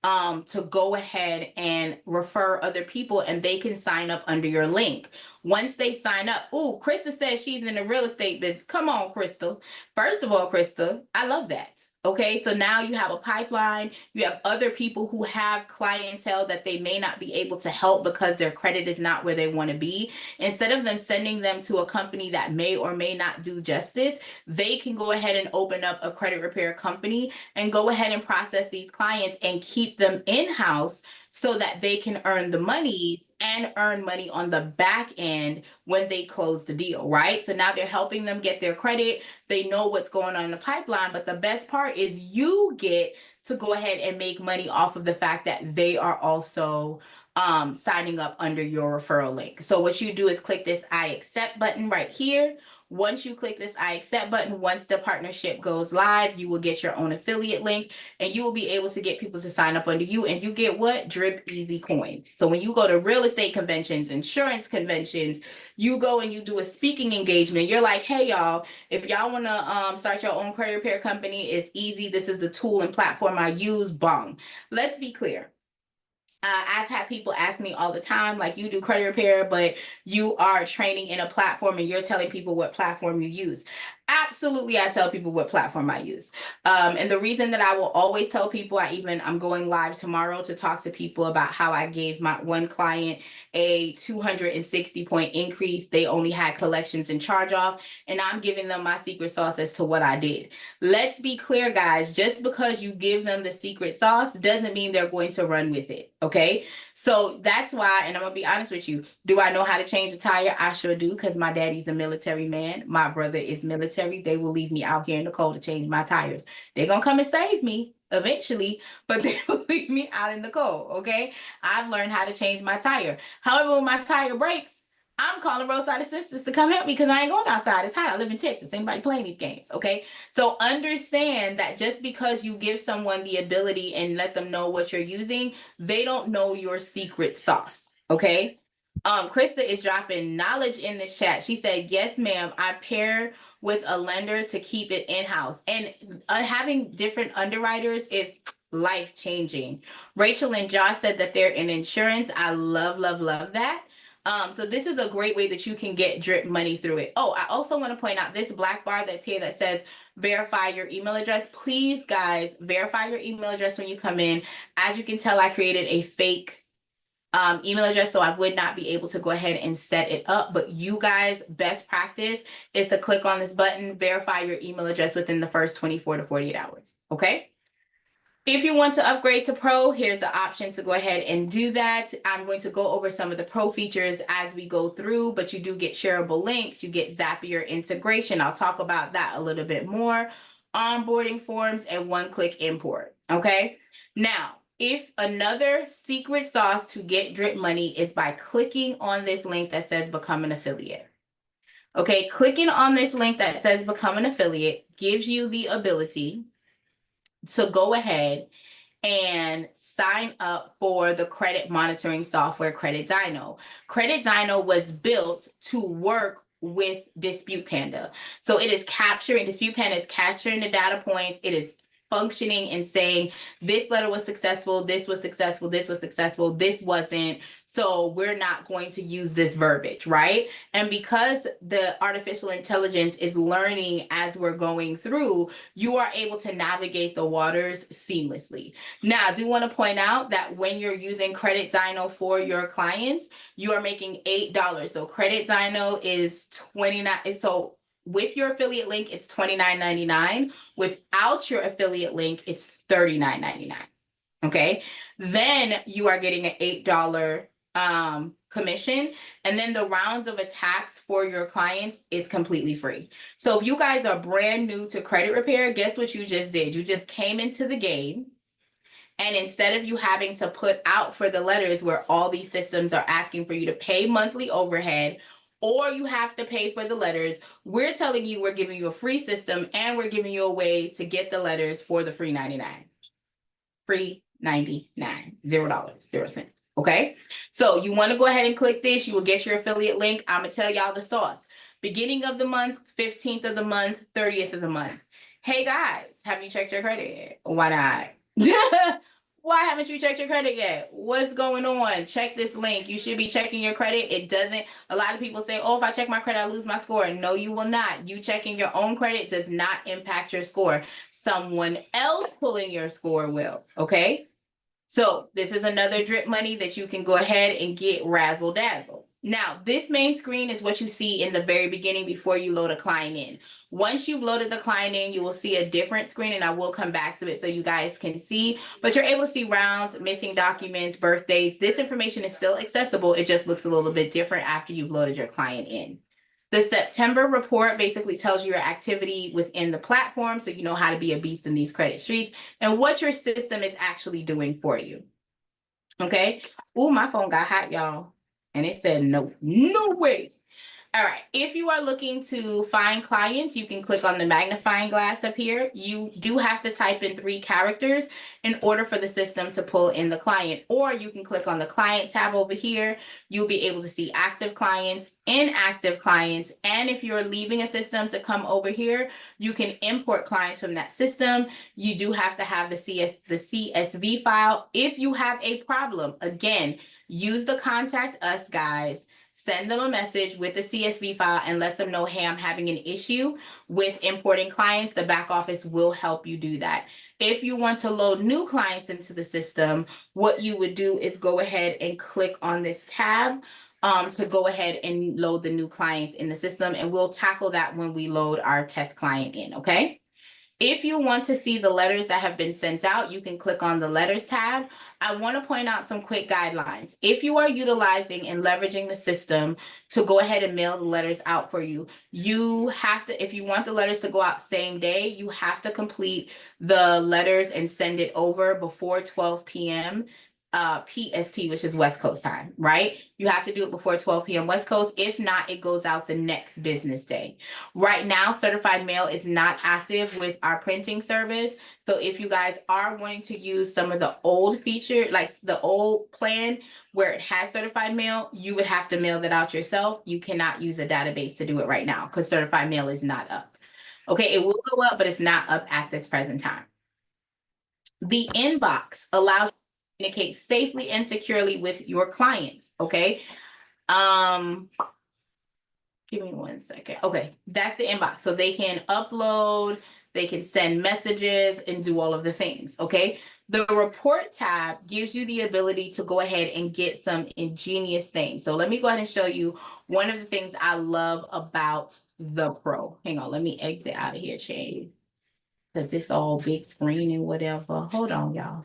Speaker 1: to go ahead and refer other people, and they can sign up under your link. Once they sign up, ooh, Krista says she's in the real estate business. Come on, Crystal. First of all, Krista, I love that. Okay, so now you have a pipeline, you have other people who have clientele that they may not be able to help because their credit is not where they want to be. Instead of them sending them to a company that may or may not do justice, they can go ahead and open up a credit repair company and go ahead and process these clients and keep them in-house so that they can earn the monies and earn money on the back end when they close the deal, right? So now they're helping them get their credit. They know what's going on in the pipeline, but the best part is you get to go ahead and make money off of the fact that they are also signing up under your referral link. So what you do is click this I accept button right here. Once you click this I accept button, once the partnership goes live, you will get your own affiliate link and you will be able to get people to sign up under you, and you get what? Drip Easy coins. So when you go to real estate conventions, insurance conventions, you go and you do a speaking engagement, you're like, hey y'all, if y'all want to start your own credit repair company, it's easy. This is the tool and platform I use. Bong. Let's be clear. I've had people ask me all the time, like, you do credit repair, but you are training in a platform and you're telling people what platform you use. Absolutely, I tell people what platform I use. And the reason that I will always tell people, I'm going live tomorrow to talk to people about how I gave my one client a 260-point increase. They only had collections and charge off, and I'm giving them my secret sauce as to what I did. Let's be clear, guys, just because you give them the secret sauce doesn't mean they're going to run with it. Okay. So that's why, and I'm gonna be honest with you, do I know how to change a tire? I sure do, because my daddy's a military man. My brother is military. They will leave me out here in the cold to change my tires. They're gonna come and save me eventually, but they will leave me out in the cold. Okay. I've learned how to change my tire. However, when my tire breaks, I'm calling roadside assistance to come help me because I ain't going outside. It's hot. I live in Texas. Anybody playing these games? Okay. So understand that just because you give someone the ability and let them know what you're using, they don't know your secret sauce. Okay. Krista is dropping knowledge in the chat. She said, yes, ma'am. I pair with a lender to keep it in-house. And having different underwriters is life-changing. Rachel and Josh said that they're in insurance. I love, love, love that. So this is a great way that you can get drip money through it. Oh, I also want to point out this black bar that's here that says verify your email address. Please, guys, verify your email address when you come in. As you can tell, I created a fake email address, so I would not be able to go ahead and set it up. But you guys, best practice is to click on this button, verify your email address within the first 24 to 48 hours. Okay. If you want to upgrade to Pro, here's the option to go ahead and do that. I'm going to go over some of the Pro features as we go through, but you do get shareable links, you get Zapier integration. I'll talk about that a little bit more. Onboarding forms and one-click import, okay? Now, if another secret sauce to get drip money is by clicking on this link that says become an affiliate. Okay, clicking on this link that says become an affiliate gives you the ability to go ahead and sign up for the credit monitoring software Credit Dyno. Credit Dyno was built to work with Dispute Panda. So it is capturing, Dispute Panda is capturing the data points. It is functioning and saying this letter was successful, this was successful, this was successful, this wasn't. So we're not going to use this verbiage, right? And because the artificial intelligence is learning as we're going through, you are able to navigate the waters seamlessly. Now, I do want to point out that when you're using Credit Dyno for your clients, you are making $8. So Credit Dyno is $29. So with your affiliate link, it's $29.99. Without your affiliate link, it's $39.99. Okay. Then you are getting an $8 commission, and then the rounds of attacks for your clients is completely free. So if you guys are brand new to credit repair, guess what you just did? You just came into the game, and instead of you having to put out for the letters where all these systems are asking for you to pay monthly overhead, or you have to pay for the letters, we're telling you we're giving you a free system, and we're giving you a way to get the letters for the free 99. Free 99, $0, 0 cents. Okay, so you want to go ahead and click this. You will get your affiliate link. I'm gonna tell y'all the sauce. Beginning of the month, 15th of the month, 30th of the month. Hey guys, have you checked your credit yet? Why not? Why haven't you checked your credit yet? What's going on? Check this link. You should be checking your credit. It doesn't. A lot of people say, oh, if I check my credit, I lose my score. No, you will not. You checking your own credit does not impact your score. Someone else pulling your score will. Okay. So this is another drip money that you can go ahead and get razzle dazzle. Now, this main screen is what you see in the very beginning before you load a client in. Once you've loaded the client in, you will see a different screen, and I will come back to it so you guys can see, but you're able to see rounds, missing documents, birthdays. This information is still accessible. It just looks a little bit different after you've loaded your client in. The September report basically tells you your activity within the platform, so you know how to be a beast in these credit streets and what your system is actually doing for you. Okay. Oh, my phone got hot, y'all. And it said no way. All right. If you are looking to find clients, you can click on the magnifying glass up here. You do have to type in 3 characters in order for the system to pull in the client, or you can click on the client tab over here. You'll be able to see active clients, inactive clients, and if you're leaving a system to come over here, you can import clients from that system. You do have to have the CSV file. If you have a problem, again, use the contact us guys. send them a message with the CSV file and let them know, hey, I'm having an issue with importing clients. The back office will help you do that. If you want to load new clients into the system, what you would do is go ahead and click on this tab to go ahead and load the new clients in the system. And we'll tackle that when we load our test client in, okay? If you want to see the letters that have been sent out, you can click on the letters tab. I want to point out some quick guidelines. If you are utilizing and leveraging the system to go ahead and mail the letters out for you, you have to, if you want the letters to go out same day, you have to complete the letters and send it over before 12 p.m. PST, which is West Coast time, right? You have to do it before 12 p.m. West Coast. If not, it goes out the next business day. Right now, certified mail is not active with our printing service. So if you guys are wanting to use some of the old feature, like the old plan where it has certified mail, you would have to mail that out yourself. You cannot use a database to do it right now because certified mail is not up. Okay, it will go up, but it's not up at this present time. The inbox allows communicate safely and securely with your clients, okay? Give me 1 second. Okay, that's the inbox. So they can upload, they can send messages and do all of the things, okay? The report tab gives you the ability to go ahead and get some ingenious things. So let me go ahead and show you one of the things I love about the Pro. Hang on, let me exit out of here, Shane, because it's all big screen and whatever. Hold on, y'all.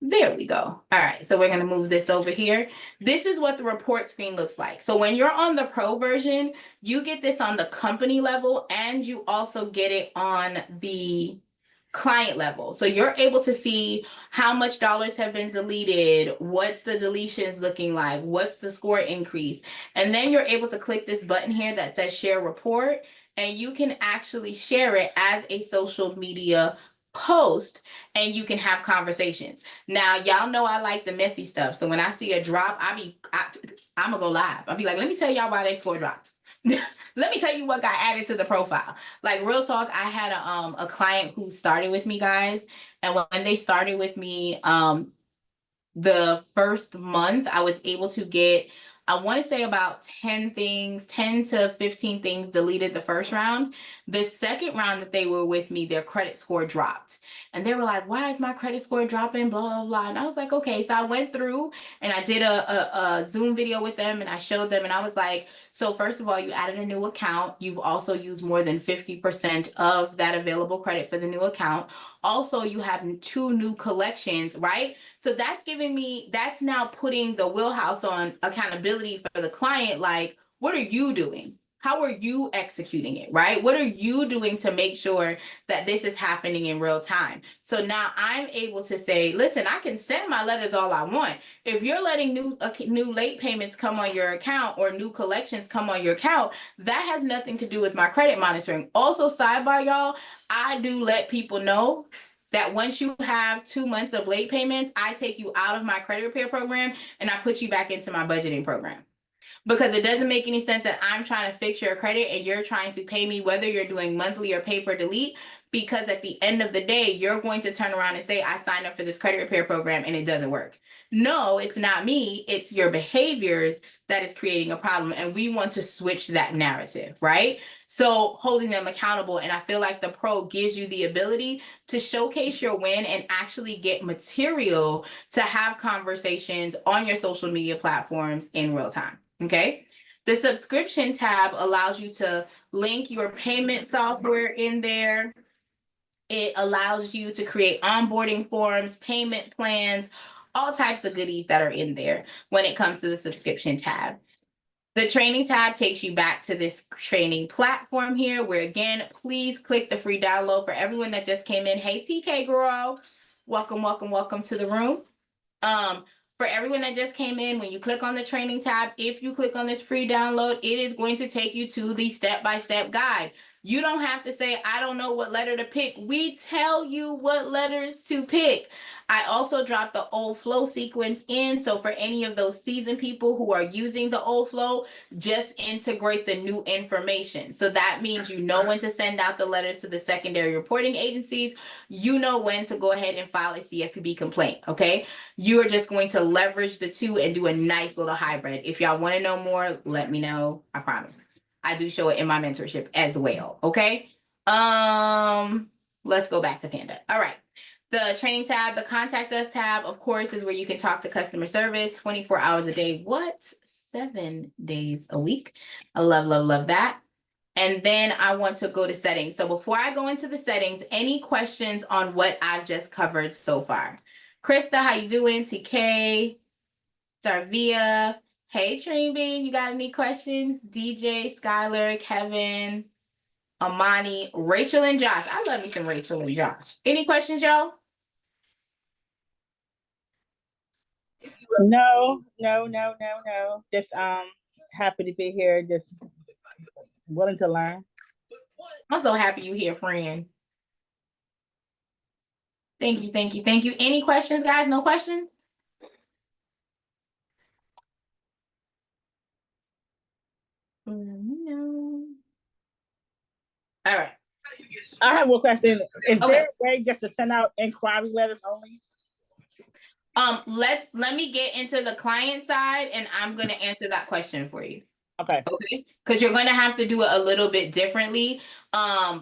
Speaker 1: There we go. All right, so we're going to move this over here. This is what the report screen looks like. So when you're on the Pro version, you get this on the company level and you also get it on the client level. So you're able to see how much dollars have been deleted, what's the deletions looking like, what's the score increase. And then you're able to click this button here that says share report, and you can actually share it as a social media post and you can have conversations. Now, y'all know I like the messy stuff. So when I see a drop, I'm gonna go live. I'll be like, let me tell y'all why they score dropped. Let me tell you what got added to the profile. Like real talk, I had a client who started with me, guys. And when they started with me, the first month I was able to get, I want to say about 10 to 15 things deleted the first round. The second round that they were with me, their credit score dropped. And they were like, why is my credit score dropping? Blah, blah, blah. And I was like, okay. So I went through and I did a Zoom video with them and I showed them and I was like, so first of all, you added a new account. You've also used more than 50% of that available credit for the new account. Also, you have 2 new collections, right? So that's giving me, that's now putting the wheelhouse on accountability for the client. Like, what are you doing? How are you executing it, right? What are you doing to make sure that this is happening in real time? So now I'm able to say, listen, I can send my letters all I want. If you're letting new late payments come on your account or new collections come on your account, that has nothing to do with my credit monitoring. Also, sidebar, y'all, I do let people know that once you have 2 months of late payments, I take you out of my credit repair program and I put you back into my budgeting program. Because it doesn't make any sense that I'm trying to fix your credit and you're trying to pay me whether you're doing monthly or pay per delete, because at the end of the day, you're going to turn around and say, I signed up for this credit repair program and it doesn't work. No, it's not me. It's your behaviors that is creating a problem. And we want to switch that narrative, right? So holding them accountable. And I feel like the Pro gives you the ability to showcase your win and actually get material to have conversations on your social media platforms in real time. Okay. The subscription tab allows you to link your payment software in there. It allows you to create onboarding forms, payment plans, all types of goodies that are in there when it comes to the subscription tab. The training tab takes you back to this training platform here, where again, please click the free download. For everyone that just came in. Hey, TK girl, welcome, welcome, welcome to the room. For everyone that just came in, when you click on the training tab, if you click on this free download, it is going to take you to the step-by-step guide. You don't have to say, I don't know what letter to pick. We tell you what letters to pick. I also dropped the old flow sequence in. So for any of those seasoned people who are using the old flow, just integrate the new information. So that means you know when to send out the letters to the secondary reporting agencies. You know when to go ahead and file a CFPB complaint, okay? You are just going to leverage the two and do a nice little hybrid. If y'all want to know more, let me know. I promise. I do show it in my mentorship as well, okay? Let's go back to Panda. All right. The training tab, the contact us tab, of course, is where you can talk to customer service 24 hours a day. What? 7 days a week. I love, love, love that. And then I want to go to settings. So before I go into the settings, any questions on what I've just covered so far? Krista, how you doing? TK, Darvia, hey Train Bean, you got any questions? DJ, Skylar, Kevin, Amani, Rachel, and Josh. I love me some Rachel and Josh. Any questions, y'all?
Speaker 6: No. Just happy to be here. Just willing to learn.
Speaker 1: I'm so happy you here, friend. Thank you, thank you, thank you. Any questions, guys? No questions? No. All right.
Speaker 6: I have one question. Is
Speaker 1: Okay.
Speaker 6: there a way just to send out inquiry letters only?
Speaker 1: Let me get into the client side and I'm gonna answer that question for you.
Speaker 6: Okay.
Speaker 1: Okay, because you're going to have to do it a little bit differently.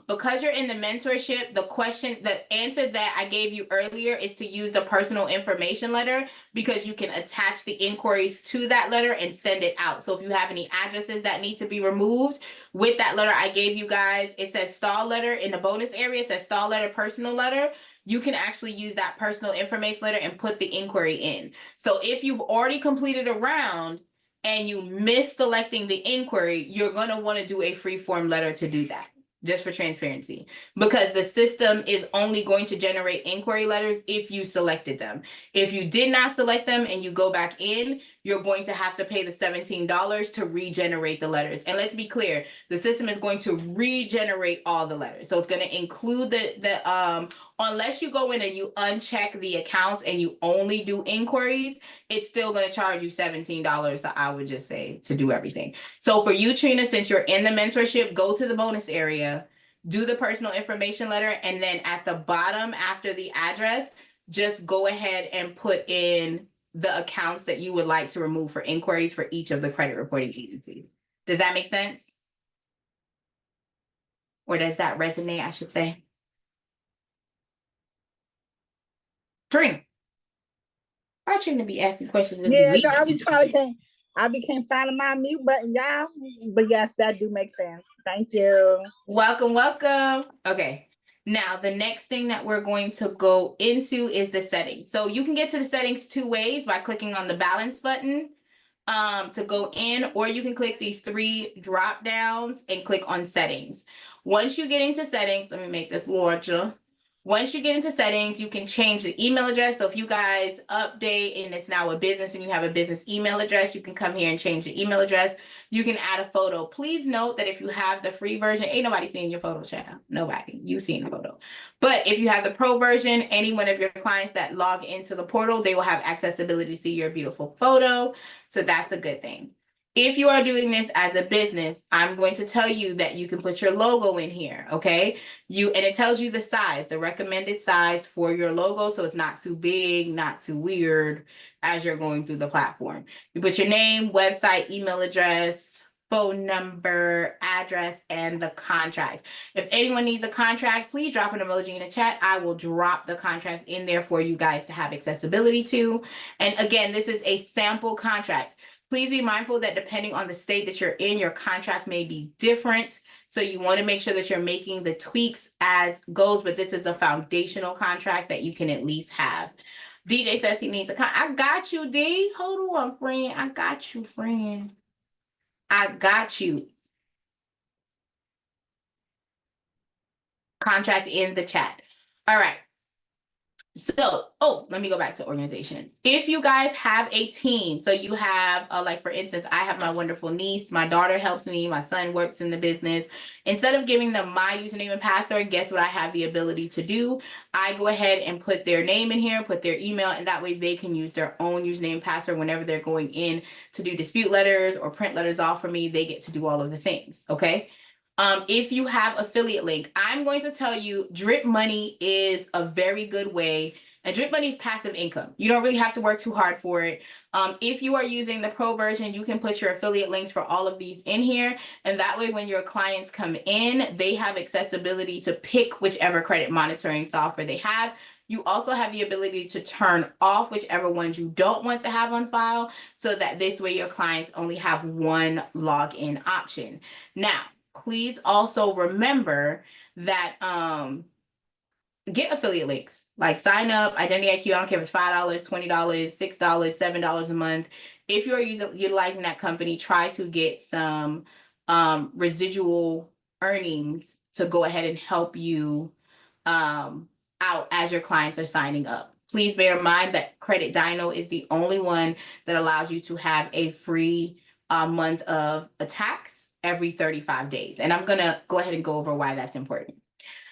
Speaker 1: Because you're in the mentorship, the answer that I gave you earlier is to use the personal information letter because you can attach the inquiries to that letter and send it out. So if you have any addresses that need to be removed with that letter I gave you guys, it says stall letter in the bonus area, it says stall letter, personal letter. You can actually use that personal information letter and put the inquiry in. So if you've already completed a round, and you miss selecting the inquiry, you're going to want to do a free form letter to do that, just for transparency, because the system is only going to generate inquiry letters if you selected them. If you did not select them and you go back in, you're going to have to pay the $17 to regenerate the letters. And let's be clear, the system is going to regenerate all the letters. So it's going to include unless you go in and you uncheck the accounts and you only do inquiries, it's still going to charge you $17. So I would just say to do everything. So for you, Trina, since you're in the mentorship, go to the bonus area, do the personal information letter, and then at the bottom after the address, just go ahead and put in the accounts that you would like to remove for inquiries for each of the credit reporting agencies. Does that make sense? Or does that resonate, I should say? Trina. I shouldn't be asking questions.
Speaker 6: Yeah, no, I became finding my mute button, y'all. But yes, that do make sense. Thank you.
Speaker 1: Welcome, welcome. Okay. Now, the next thing that we're going to go into is the settings. So you can get to the settings 2 ways by clicking on the balance button to go in, or you can click these 3 drop downs and click on settings. Once you get into settings, let me make this larger. Once you get into settings, you can change the email address. So if you guys update and it's now a business and you have a business email address, you can come here and change the email address. You can add a photo. Please note that if you have the free version, ain't nobody seeing your photo, child. Nobody. You seeing the photo. But if you have the pro version, any one of your clients that log into the portal, they will have accessibility to see your beautiful photo. So that's a good thing. If you are doing this as a business, I'm going to tell you that you can put your logo in here, okay? And it tells you the size, the recommended size for your logo, so it's not too big, not too weird as you're going through the platform. You put your name, website, email address, phone number, address, and the contract. If anyone needs a contract, please drop an emoji in the chat. I will drop the contract in there for you guys to have accessibility to. And again, this is a sample contract. Please be mindful that depending on the state that you're in, your contract may be different. So you want to make sure that you're making the tweaks as goes, but this is a foundational contract that you can at least have. DJ says he needs a I got you, D. Hold on, friend. I got you, friend. I got you. Contract in the chat. All right. So, oh, let me go back to organization. If you guys have a team, so you have, like for instance, I have my wonderful niece, my daughter helps me, my son works in the business. Instead of giving them my username and password, guess what I have the ability to do? I go ahead and put their name in here, put their email, and that way they can use their own username and password whenever they're going in to do dispute letters or print letters off for me. They get to do all of the things, okay? If you have affiliate link, I'm going to tell you Drip Money is a very good way. And Drip Money is passive income. You don't really have to work too hard for it. If you are using the pro version, you can put your affiliate links for all of these in here. And that way, when your clients come in, they have accessibility to pick whichever credit monitoring software they have. You also have the ability to turn off whichever ones you don't want to have on file, so that this way your clients only have one login option. Now, please also remember that get affiliate links, like sign up, Identity IQ. I don't care if it's $5, $20, $6, $7 a month. If you're utilizing that company, try to get some residual earnings to go ahead and help you out as your clients are signing up. Please bear in mind that Credit Dino is the only one that allows you to have a free month of attacks every 35 days. And I'm gonna go ahead and go over why that's important.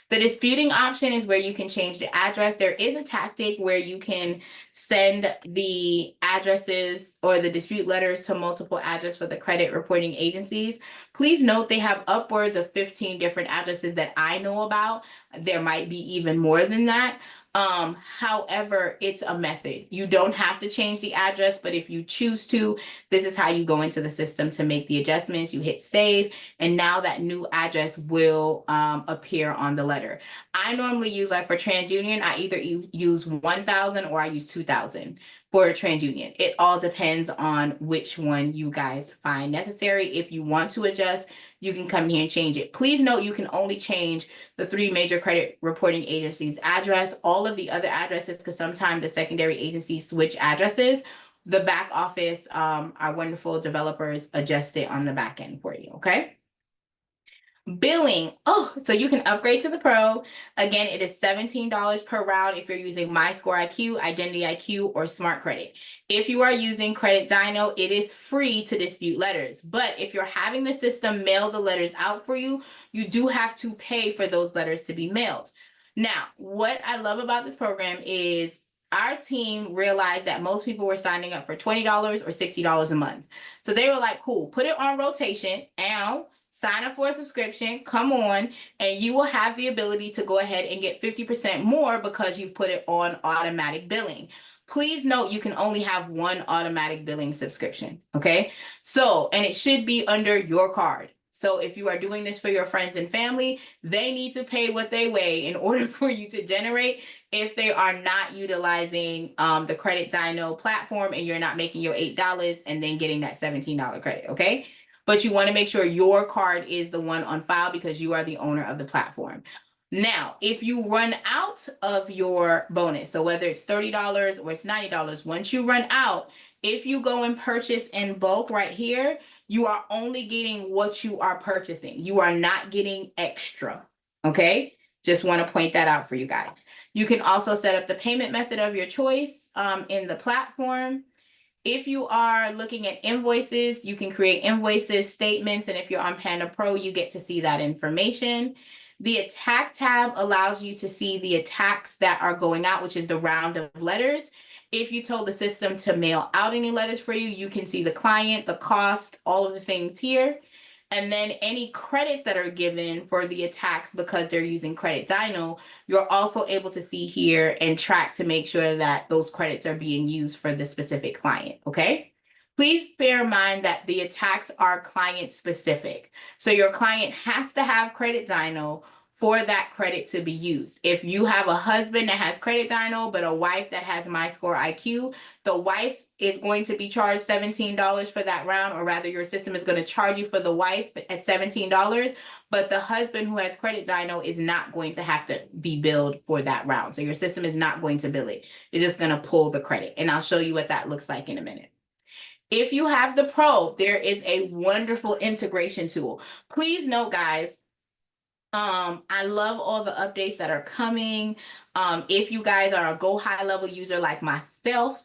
Speaker 1: The disputing option is where you can change the address. There is a tactic where you can send the addresses or the dispute letters to multiple addresses for the credit reporting agencies. Please note they have upwards of 15 different addresses that I know about. There might be even more than that. However, it's a method. You don't have to change the address, but if you choose to, this is how you go into the system to make the adjustments. You hit save, and now that new address will appear on the letter. I normally use, like for TransUnion, I either use 1,000 or I use 2,000 for TransUnion. It all depends on which one you guys find necessary. If you want to adjust, you can come here and change it. Please note you can only change the 3 major credit reporting agencies' address. All of the other addresses, because sometimes the secondary agencies switch addresses. The back office, our wonderful developers adjust it on the back end for you, okay? Billing. Oh, so you can upgrade to the pro. Again, it is $17 per round if you're using My Score IQ, Identity IQ, or Smart Credit. If you are using Credit Dino, it is free to dispute letters. But if you're having the system mail the letters out for you, you do have to pay for those letters to be mailed. Now, what I love about this program is our team realized that most people were signing up for $20 or $60 a month. So they were like, cool, put it on rotation and sign up for a subscription, come on, and you will have the ability to go ahead and get 50% more because you put it on automatic billing. Please note you can only have one automatic billing subscription, okay? So, and it should be under your card. So if you are doing this for your friends and family, they need to pay what they weigh in order for you to generate. If they are not utilizing the Credit Dino platform and you're not making your $8 and then getting that $17 credit, okay? But you want to make sure your card is the one on file because you are the owner of the platform. Now, if you run out of your bonus, so whether it's $30 or it's $90, once you run out, if you go and purchase in bulk right here, you are only getting what you are purchasing. You are not getting extra, okay? Just want to point that out for you guys. You can also set up the payment method of your choice in the platform. If you are looking at invoices, you can create invoices, statements, and if you're on Panda Pro, you get to see that information. The attack tab allows you to see the attacks that are going out, which is the round of letters. If you told the system to mail out any letters for you, you can see the client, the cost, all of the things here. And then any credits that are given for the attacks because they're using Credit Dino, you're also able to see here and track to make sure that those credits are being used for the specific client, okay? Please bear in mind that the attacks are client specific. So your client has to have Credit Dino for that credit to be used. If you have a husband that has Credit Dino, but a wife that has My Score IQ, the wife is going to be charged $17 for that round, or rather your system is going to charge you for the wife at $17, but the husband who has Credit Dino is not going to have to be billed for that round. So your system is not going to bill it. It's just going to pull the credit. And I'll show you what that looks like in a minute. If you have the Pro, there is a wonderful integration tool. Please note, guys, I love all the updates that are coming. If you guys are a Go High level user like myself,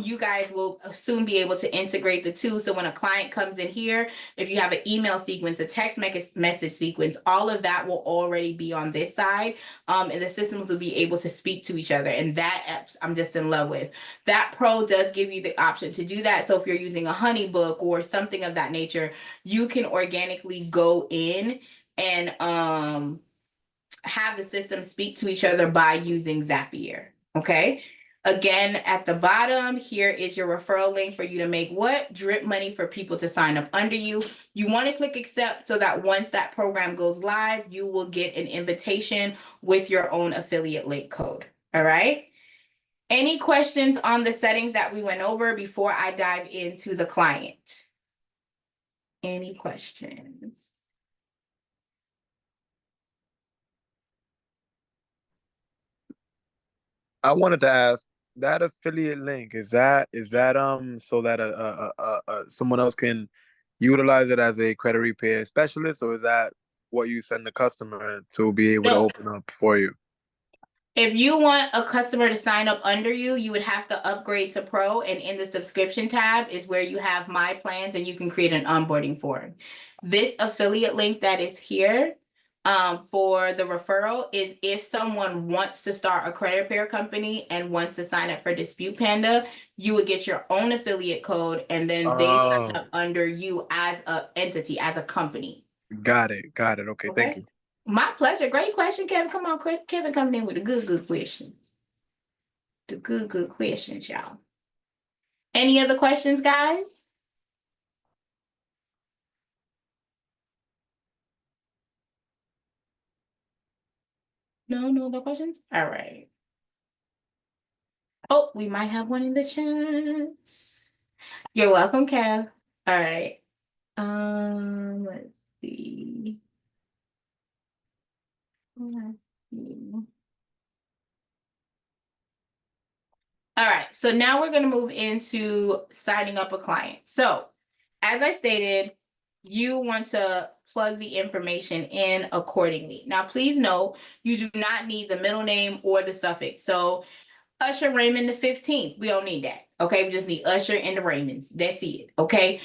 Speaker 1: you guys will soon be able to integrate the two. So when a client comes in here, if you have an email sequence, a text message sequence, all of that will already be on this side. And the systems will be able to speak to each other. And that apps I'm just in love with. That Pro does give you the option to do that. So if you're using a HoneyBook or something of that nature, you can organically go in and have the system speak to each other by using Zapier. Okay. Again, at the bottom here is your referral link for you to make what? Drip money for people to sign up under you. You want to click accept so that once that program goes live, you will get an invitation with your own affiliate link code. All right. Any questions on the settings that we went over before I dive into the client? Any questions?
Speaker 7: I wanted to ask that affiliate link, is that so that someone else can utilize it as a credit repair specialist, or is that what you send the customer to be able to
Speaker 1: No.
Speaker 7: open up for you?
Speaker 1: If you want a customer to sign up under you, you would have to upgrade to Pro, and in the subscription tab is where you have my plans and you can create an onboarding form. This affiliate link that is here for the referral is if someone wants to start a credit repair company and wants to sign up for Dispute Panda, you would get your own affiliate code and then they sign up under you as an entity, as a company.
Speaker 7: Got it. Okay, thank you.
Speaker 1: My pleasure. Great question, Kevin. Come on, Kevin coming in with the good questions. The good questions, y'all. Any other questions, guys? No other questions? All right. Oh, we might have one in the chat. You're welcome, Kev. All right. Let's see. Let's see. All right, so now we're going to move into signing up a client. So as I stated, you want to plug the information in accordingly. Now, please note, you do not need the middle name or the suffix. So Usher Raymond the 15th, we don't need that. Okay, we just need Usher and the Raymonds. That's it. Okay.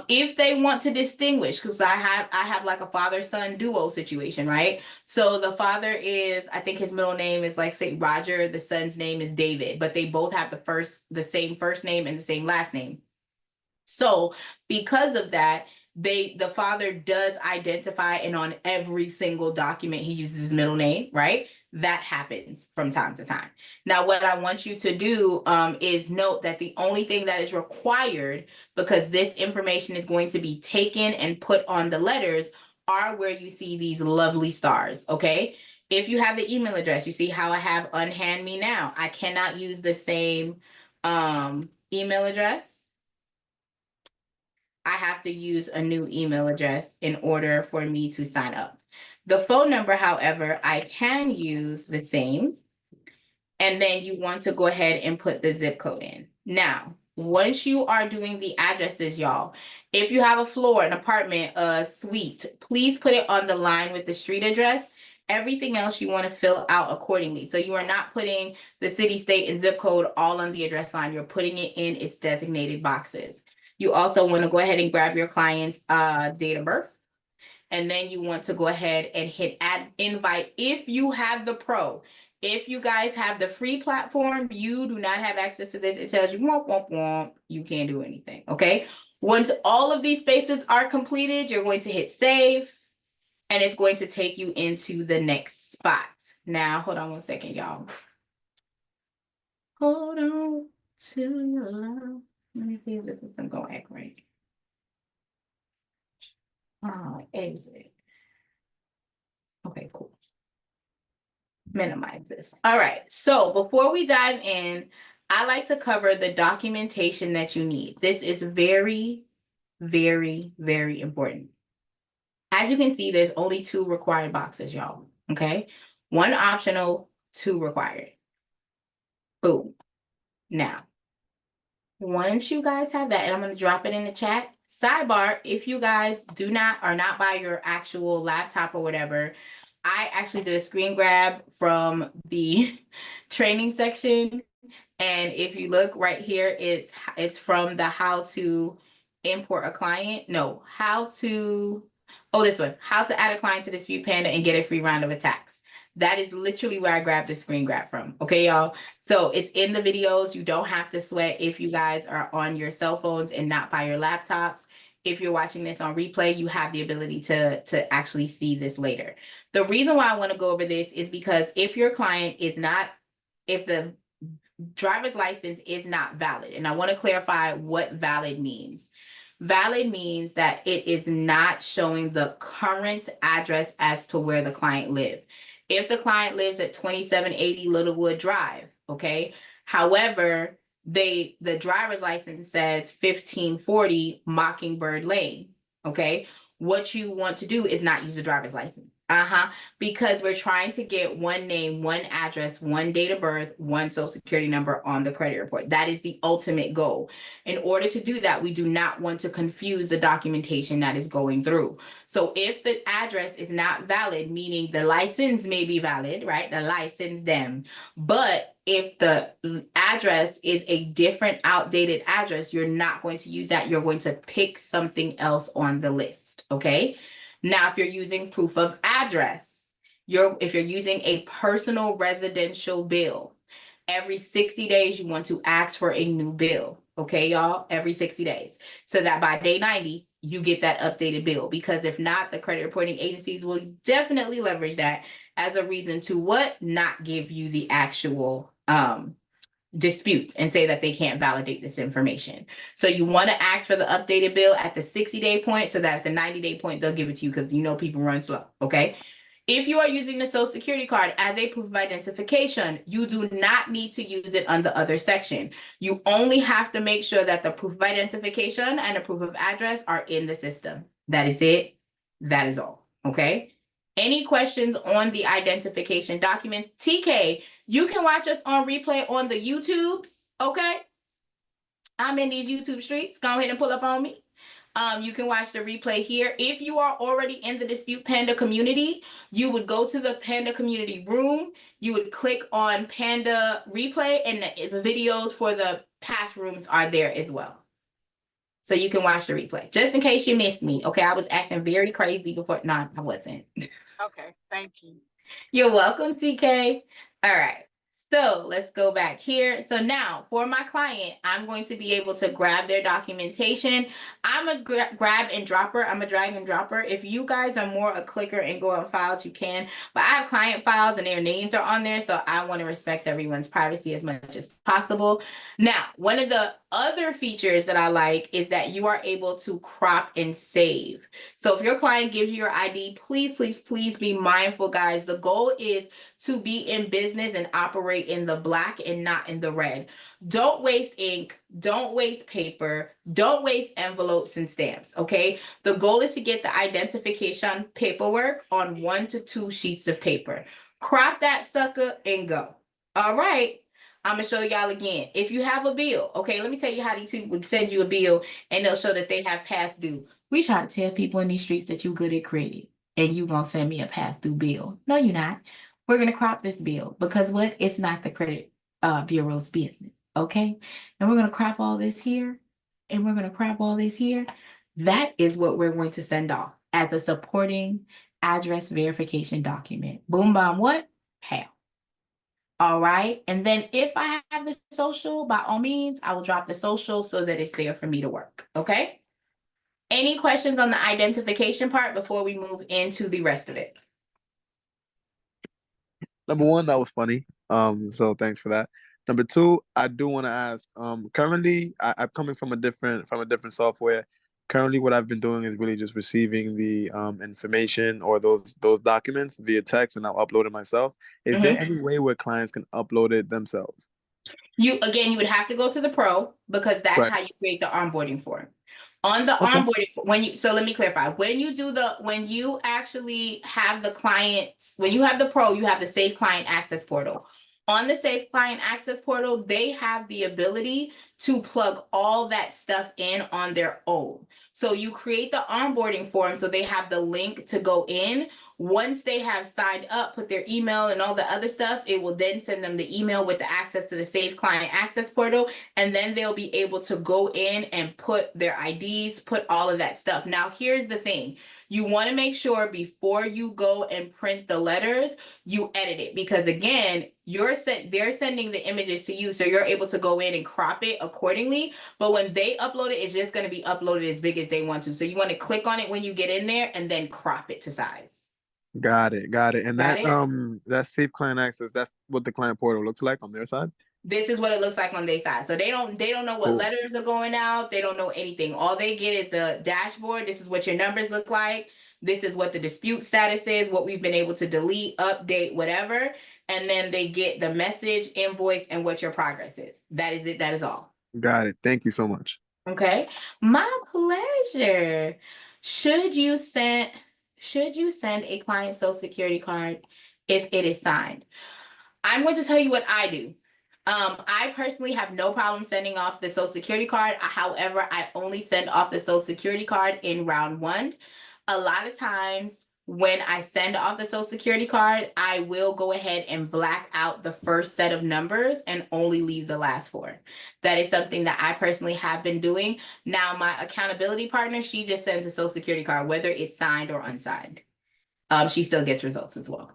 Speaker 1: If they want to distinguish, because I have like a father-son duo situation, right? So the father is, I think his middle name is like say Roger, the son's name is David, but they both have the same first name and the same last name. So because of that, the father does identify, and on every single document he uses his middle name, right? That happens from time to time. Now, what I want you to do is note that the only thing that is required, because this information is going to be taken and put on the letters, are where you see these lovely stars, okay? If you have the email address, you see how I have unhand me now. I cannot use the same email address. I have to use a new email address in order for me to sign up. The phone number, however, I can use the same. And then you want to go ahead and put the zip code in. Now, once you are doing the addresses, y'all, if you have a floor, an apartment, a suite, please put it on the line with the street address. Everything else you want to fill out accordingly. So you are not putting the city, state, and zip code all on the address line. You're putting it in its designated boxes. You also want to go ahead and grab your client's date of birth. And then you want to go ahead and hit add invite if you have the Pro. If you guys have the free platform, you do not have access to this. It tells you, womp, womp, womp. You can't do anything, okay? Once all of these spaces are completed, you're going to hit save, and it's going to take you into the next spot. Now, hold on one second, y'all. Hold on to your love. Let me see if the system gonna act right. Exit. Okay, cool. Minimize this. All right, so before we dive in, I like to cover the documentation that you need. This is very, very, very important. As you can see, there's only 2 required boxes, y'all, okay? 1 optional, 2 required. Boom. Now, once you guys have that, and I'm going to drop it in the chat Sidebar, if you guys are not by your actual laptop or whatever, I actually did a screen grab from the training section. And if you look right here, it's from the how to import a client. No, this one, how to add a client to Dispute Panda and get a free round of attacks. That is literally where I grabbed the screen grab from. Okay, y'all. So it's in the videos. You don't have to sweat if you guys are on your cell phones and not by your laptops. If you're watching this on replay, you have the ability to actually see this later. The reason why I want to go over this is because if your client is not, if the driver's license is not valid, and I want to clarify what valid means. Valid means that it is not showing the current address as to where the client lived. If the client lives at 2780 Littlewood Drive, okay. However, the driver's license says 1540 Mockingbird Lane, okay. What you want to do is not use the driver's license. Because we're trying to get one name, one address, one date of birth, one social security number on the credit report. That is the ultimate goal. In order to do that, we do not want to confuse the documentation that is going through. So if the address is not valid, meaning the license may be valid, right? The license them. But if the address is a different outdated address, you're not going to use that. You're going to pick something else on the list, okay? Now, if you're using proof of address, if you're using a personal residential bill, every 60 days, you want to ask for a new bill. Okay, y'all, every 60 days. So that by day 90, you get that updated bill. Because if not, the credit reporting agencies will definitely leverage that as a reason to not give you the actual disputes and say that they can't validate this information. So you want to ask for the updated bill at the 60-day point so that at the 90-day point, they'll give it to you because you know people run slow, okay? If you are using the social security card as a proof of identification, you do not need to use it on the other section. You only have to make sure that the proof of identification and the proof of address are in the system. That is it. That is all, okay? Any questions on the identification documents? TK, you can watch us on replay on the YouTubes, okay? I'm in these YouTube streets. Go ahead and pull up on me. You can watch the replay here. If you are already in the Dispute Panda community, you would go to the Panda community room. You would click on Panda replay, and the videos for the past rooms are there as well. So you can watch the replay, just in case you missed me. Okay, I was acting very crazy before. No, I wasn't.
Speaker 6: Okay, thank you.
Speaker 1: You're welcome, TK. All right. So let's go back here. So now for my client, I'm going to be able to grab their documentation. I'm a grab and dropper. I'm a drag and dropper. If you guys are more a clicker and go on files, you can. But I have client files and their names are on there. So I want to respect everyone's privacy as much as possible. Now, one of the other features that I like is that you are able to crop and save. So if your client gives you your ID, please, please, please be mindful, guys. The goal is to be in business and operate in the black and not in the red. Don't waste ink, don't waste paper, don't waste envelopes and stamps, okay? The goal is to get the identification paperwork on 1 to 2 sheets of paper. Crop that sucker and go. All right. I'm gonna show y'all again. If you have a bill, okay, let me tell you how these people would send you a bill and they'll show that they have past due. We try to tell people in these streets that you're good at credit and you gonna send me a past due bill. No, you're not. We're gonna crop this bill because what? It's not the credit bureau's business, okay? And we're gonna crop all this here and we're gonna crop all this here. That is what we're going to send off as a supporting address verification document. Boom, bam, what? Pow. All right. And then if I have the social, by all means, I will drop the social so that it's there for me to work. Okay. Any questions on the identification part before we move into the rest of it?
Speaker 7: Number one, that was funny. So thanks for that. Number two, I do want to ask. Currently, I'm coming from a different software. Currently, what I've been doing is really just receiving the information or those documents via text, and I'll upload it myself. Is there any way where clients can upload it themselves?
Speaker 1: You would have to go to the pro because that's
Speaker 7: Right.
Speaker 1: how you create the onboarding form. On the
Speaker 7: Okay.
Speaker 1: onboarding, so let me clarify. When you actually have the clients, when you have the pro, you have the Safe Client Access portal. On the Safe Client Access portal, they have the ability to plug all that stuff in on their own. So you create the onboarding form so they have the link to go in. Once they have signed up, put their email and all the other stuff, it will then send them the email with the access to the Safe Client Access portal, and then they'll be able to go in and put their IDs, put all of that stuff. Now, here's the thing. You want to make sure before you go and print the letters, you edit it, because again, they're sending the images to you, so you're able to go in and crop it accordingly. But when they upload it, it's just going to be uploaded as big as they want to. So you want to click on it when you get in there and then crop it to size.
Speaker 7: Got it. And
Speaker 1: Got
Speaker 7: that safe client access, that's what the client portal looks like on their side.
Speaker 1: This is what it looks like on their side. So they don't know what
Speaker 7: Cool.
Speaker 1: letters are going out. They don't know anything. All they get is the dashboard. This is what your numbers look like. This is what the dispute status is, what we've been able to delete, update, whatever. And then they get the message, invoice, and what your progress is. That is it. That is all.
Speaker 7: Got it. Thank you so much.
Speaker 1: Okay. My pleasure. Should you send a client social security card if it is signed? I'm going to tell you what I do. I personally have no problem sending off the social security card. However, I only send off the social security card in round 1. A lot of times when I send off the social security card, I will go ahead and black out the first set of numbers and only leave the last 4. That is something that I personally have been doing. Now, my accountability partner, she just sends a social security card, whether it's signed or unsigned. She still gets results as well.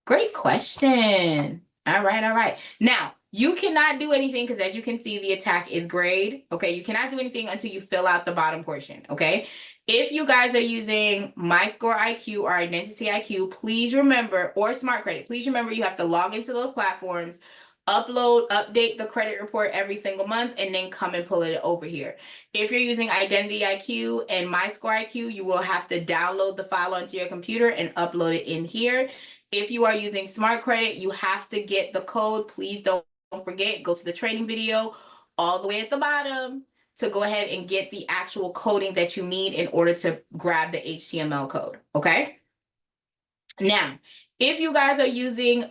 Speaker 1: Great question. All right. Now, you cannot do anything because, as you can see, the attack is grayed. Okay, you cannot do anything until you fill out the bottom portion. Okay, if you guys are using MyScore IQ or Identity IQ, please remember, or Smart Credit, please remember you have to log into those platforms, update the credit report every single month, and then come and pull it over here. If you're using Identity IQ and MyScore IQ, you will have to download the file onto your computer and upload it in here. If you are using Smart Credit, you have to get the code. Please don't forget, go to the training video all the way at the bottom to go ahead and get the actual coding that you need in order to grab the HTML code, okay? Now, if you guys are using,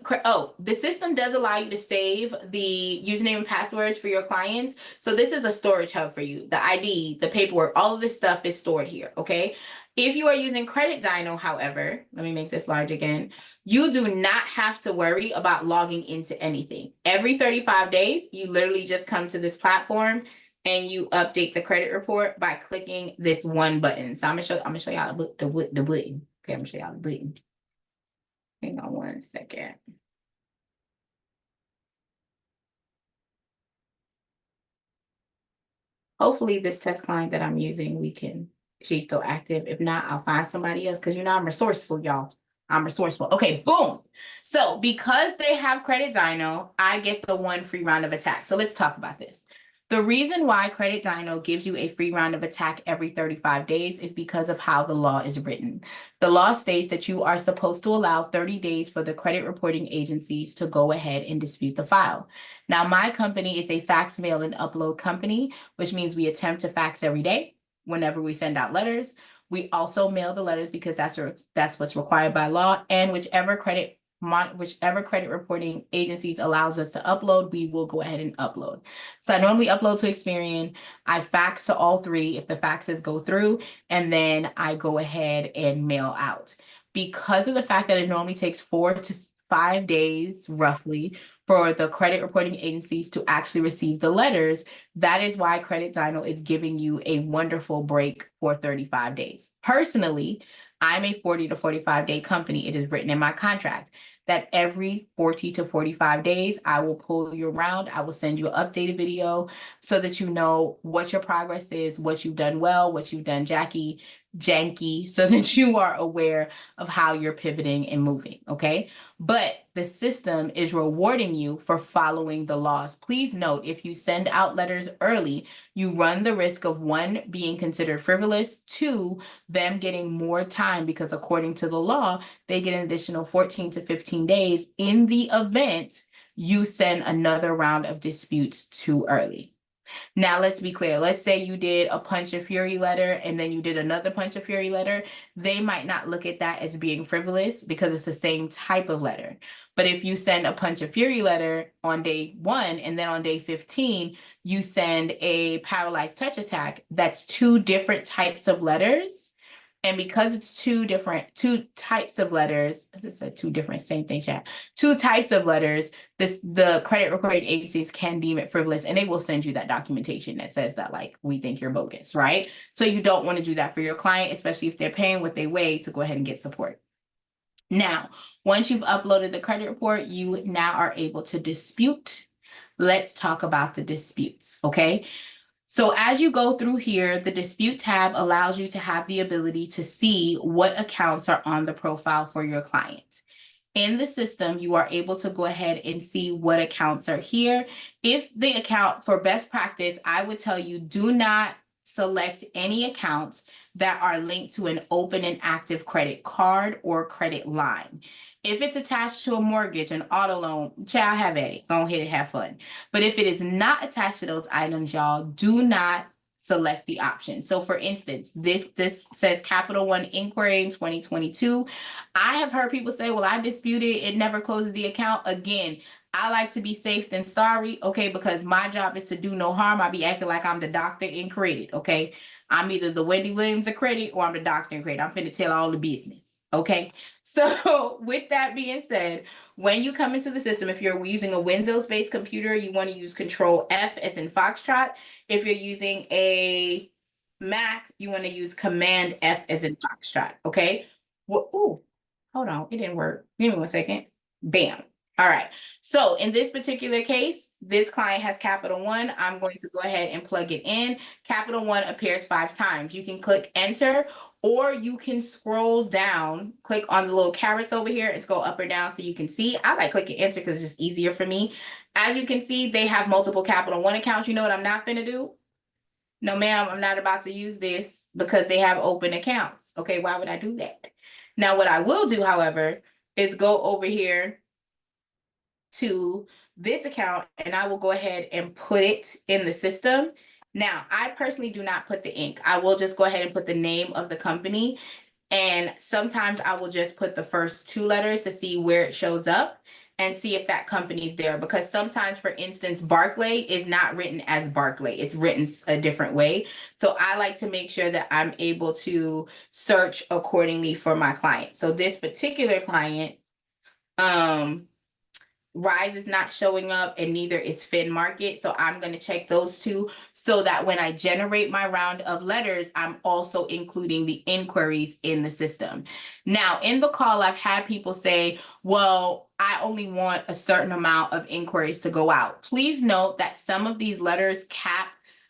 Speaker 1: the system does allow you to save the username and passwords for your clients. So this is a storage hub for you. The ID, the paperwork, all of this stuff is stored here, okay? If you are using Credit Dyno, however, let me make this large again, you do not have to worry about logging into anything. Every 35 days, you literally just come to this platform and you update the credit report by clicking this one button. So I'm gonna show y'all the button. Okay, I'm gonna show y'all the button. Hang on one second. Hopefully this test client that I'm using, she's still active. If not, I'll find somebody else because you know I'm resourceful, y'all. I'm resourceful. Okay, boom. So because they have Credit Dyno, I get the 1 free round of attack. So let's talk about this. The reason why Credit Dyno gives you a free round of attack every 35 days is because of how the law is written. The law states that you are supposed to allow 30 days for the credit reporting agencies to go ahead and dispute the file. Now, my company is a fax, mail, and upload company, which means we attempt to fax every day whenever we send out letters. We also mail the letters because that's what's required by law, and whichever credit reporting agencies allows us to upload, we will go ahead and upload. So I normally upload to Experian. I fax to all 3 if the faxes go through, and then I go ahead and mail out. Because of the fact that it normally takes 4 to 5 days roughly for the credit reporting agencies to actually receive the letters, that is why Credit Dyno is giving you a wonderful break for 35 days. Personally, I'm a 40 to 45 day company. It is written in my contract that every 40 to 45 days, I will pull you around. I will send you an updated video so that you know what your progress is, what you've done well, what you've done janky, so that you are aware of how you're pivoting and moving, okay? But the system is rewarding you for following the laws. Please note, if you send out letters early, you run the risk of 1, being considered frivolous, 2, them getting more time because according to the law, they get an additional 14 to 15 days in the event you send another round of disputes too early. Now, let's be clear. Let's say you did a punch of fury letter and then you did another punch of fury letter. They might not look at that as being frivolous because it's the same type of letter. But if you send a punch of fury letter on day 1 and then on day 15, you send a paralyzed touch attack, that's 2 different types of letters. And because it's 2 types of letters, I just said 2 different, same thing, chat. 2 types of letters, the credit reporting agencies can deem it frivolous, and they will send you that documentation that says that, like, we think you're bogus, right? So you don't want to do that for your client, especially if they're paying what they weigh to go ahead and get support. Now, once you've uploaded the credit report, you now are able to dispute. Let's talk about the disputes, okay? So as you go through here, the dispute tab allows you to have the ability to see what accounts are on the profile for your client. In the system, you are able to go ahead and see what accounts are here. If the account, for best practice, I would tell you, do not select any accounts that are linked to an open and active credit card or credit line. If it's attached to a mortgage, an auto loan, child, have at it. Go ahead and have fun. But if it is not attached to those items, y'all, do not select the option. So for instance, this says Capital One inquiry in 2022. I have heard people say, well, I disputed, it never closes the account. Again, I like to be safe than sorry, okay, because my job is to do no harm. I be acting like I'm the doctor in credit, okay? I'm either the Wendy Williams of credit or I'm the doctor in credit. I'm finna tell all the business, okay? So with that being said, when you come into the system, if you're using a Windows-based computer, you want to use Control F as in Foxtrot. If you're using a Mac, you want to use Command F as in Foxtrot, okay? Well, ooh, hold on, it didn't work. Give me 1 second. Bam. All right. So in this particular case, this client has Capital One. I'm going to go ahead and plug it in. Capital One appears 5 times. You can click enter, or you can scroll down, click on the little carrots over here and scroll up or down so you can see. I like clicking enter because it's just easier for me. As you can see, they have multiple Capital One accounts. You know what I'm not gonna do? No, ma'am, I'm not about to use this because they have open accounts. Okay, why would I do that? Now, what I will do, however, is go over here to this account and I will go ahead and put it in the system. Now, I personally do not put the ink. I will just go ahead and put the name of the company. And sometimes I will just put the first 2 letters to see where it shows up and see if that company's there. Because sometimes, for instance, Barclay is not written as Barclay. It's written a different way. So I like to make sure that I'm able to search accordingly for my client. So this particular client, Rise is not showing up and neither is Fin Market. So I'm going to check those 2 so that when I generate my round of letters, I'm also including the inquiries in the system. Now, in the call, I've had people say, well, I only want a certain amount of inquiries to go out. Please note that some of these letters cap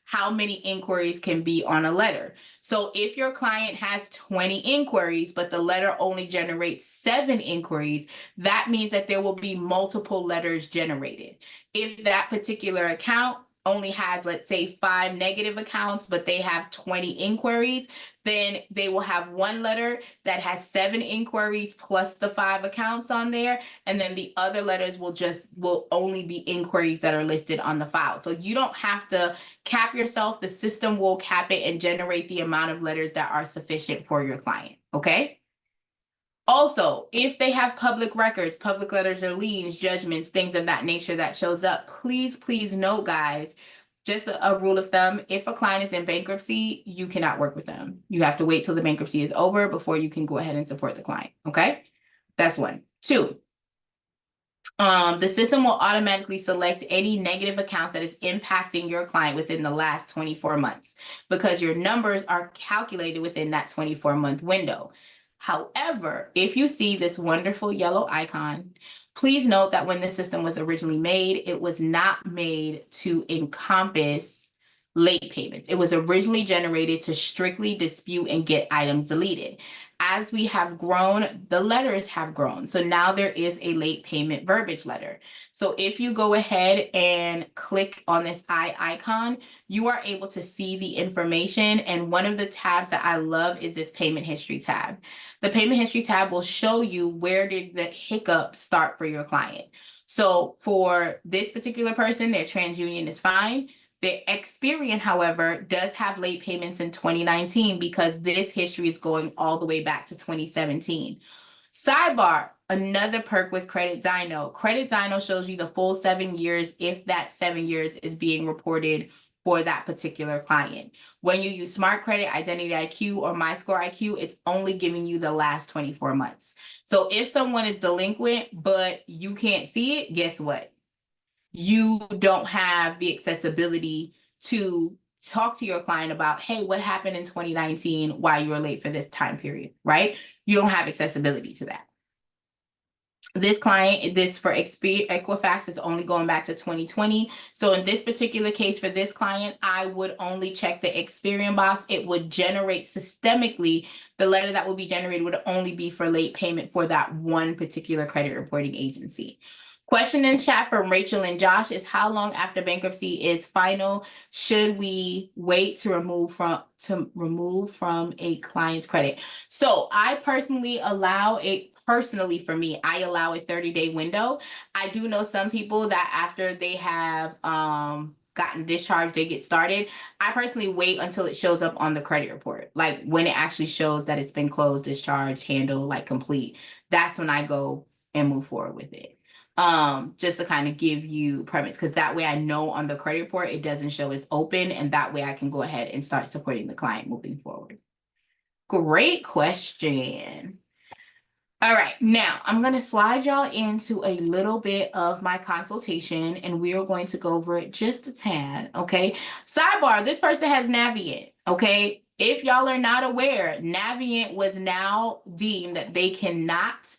Speaker 1: how many inquiries can be on a letter. So if your client has 20 inquiries, but the letter only generates 7 inquiries, that means that there will be multiple letters generated. If that particular account only has, let's say, 5 negative accounts, but they have 20 inquiries, then they will have 1 letter that has 7 inquiries plus the 5 accounts on there. And then the other letters will only be inquiries that are listed on the file. So you don't have to cap yourself. The system will cap it and generate the amount of letters that are sufficient for your client, okay? Also, if they have public records, public letters or liens, judgments, things of that nature that shows up, please note, guys, just a rule of thumb, if a client is in bankruptcy, you cannot work with them. You have to wait till the bankruptcy is over before you can go ahead and support the client, okay? That's 1. 2, the system will automatically select any negative accounts that is impacting your client within the last 24 months because your numbers are calculated within that 24-month window. However, if you see this wonderful yellow icon, please note that when the system was originally made, it was not made to encompass late payments. It was originally generated to strictly dispute and get items deleted. As we have grown, the letters have grown. So now there is a late payment verbiage letter. So if you go ahead and click on this eye icon, you are able to see the information. And one of the tabs that I love is this payment history tab. The payment history tab will show you where did the hiccup start for your client. So for this particular person, their TransUnion is fine. The Experian, however, does have late payments in 2019 because this history is going all the way back to 2017. Sidebar, another perk with Credit Dino. Credit Dino shows you the full 7 years if that 7 years is being reported for that particular client. When you use Smart Credit, Identity IQ, or My Score IQ, it's only giving you the last 24 months. So if someone is delinquent, but you can't see it, guess what? You don't have the accessibility to talk to your client about, hey, what happened in 2019, why you were late for this time period, right? You don't have accessibility to that. This client, this for Equifax is only going back to 2020. So in this particular case for this client, I would only check the Experian box. It would generate systemically, the letter that will be generated would only be for late payment for that one particular credit reporting agency. Question in chat from Rachel and Josh is, how long after bankruptcy is final should we wait to remove from a client's credit? So I personally allow a Personally, for me, I allow a 30-day window. I do know some people that after they have gotten discharged, they get started. I personally wait until it shows up on the credit report. Like when it actually shows that it's been closed, discharged, handled, like complete. That's when I go and move forward with it. Just to kind of give you premise, because that way I know on the credit report it doesn't show it's open, and that way I can go ahead and start supporting the client moving forward. Great question. All right, now I'm going to slide y'all into a little bit of my consultation, and we are going to go over it just a tad, okay? Sidebar, this person has Navient, okay? If y'all are not aware, Navient was now deemed that they cannot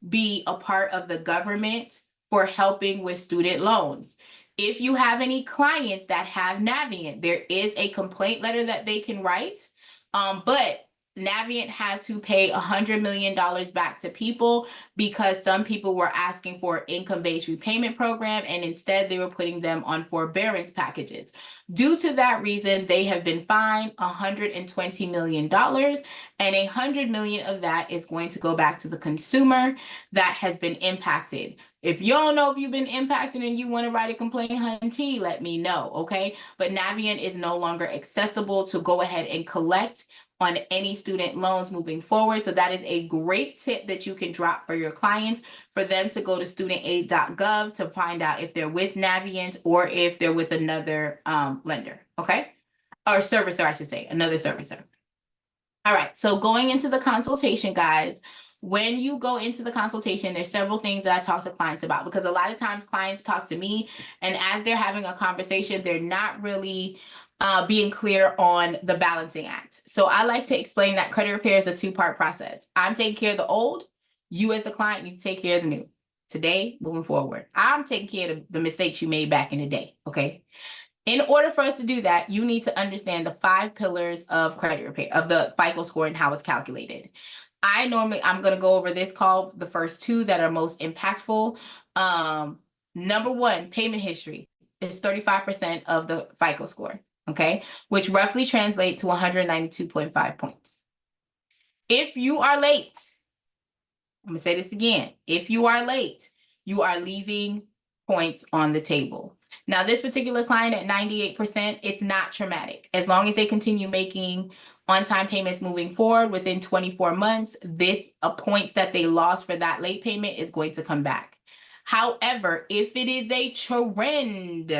Speaker 1: be a part of the government for helping with student loans. If you have any clients that have Navient, there is a complaint letter that they can write, but Navient had to pay $100 million back to people because some people were asking for income-based repayment program, and instead they were putting them on forbearance packages. Due to that reason, they have been fined $120 million, and $100 million of that is going to go back to the consumer that has been impacted. If you don't know if you've been impacted and you want to write a complaint, hunty, let me know, okay? But Navient is no longer accessible to go ahead and collect on any student loans moving forward. So that is a great tip that you can drop for your clients, for them to go to studentaid.gov to find out if they're with Navient or if they're with another lender, okay? Or servicer, I should say, another servicer. All right, so going into the consultation, guys, when you go into the consultation, there's several things that I talk to clients about, because a lot of times clients talk to me, and as they're having a conversation, they're not really being clear on the balancing act. So I like to explain that credit repair is a two-part process. I'm taking care of the old. You as the client need to take care of the new. Today, moving forward, I'm taking care of the mistakes you made back in the day, okay? In order for us to do that, you need to understand the 5 pillars of credit repair, of the FICO score and how it's calculated. I'm going to go over this call, the first 2 that are most impactful. Number 1, payment history is 35% of the FICO score, okay? Which roughly translates to 192.5 points. If you are late, I'm going to say this again. If you are late, you are leaving points on the table. Now, this particular client at 98%, it's not traumatic. As long as they continue making on-time payments moving forward within 24 months, this points that they lost for that late payment is going to come back. However, if it is a trend,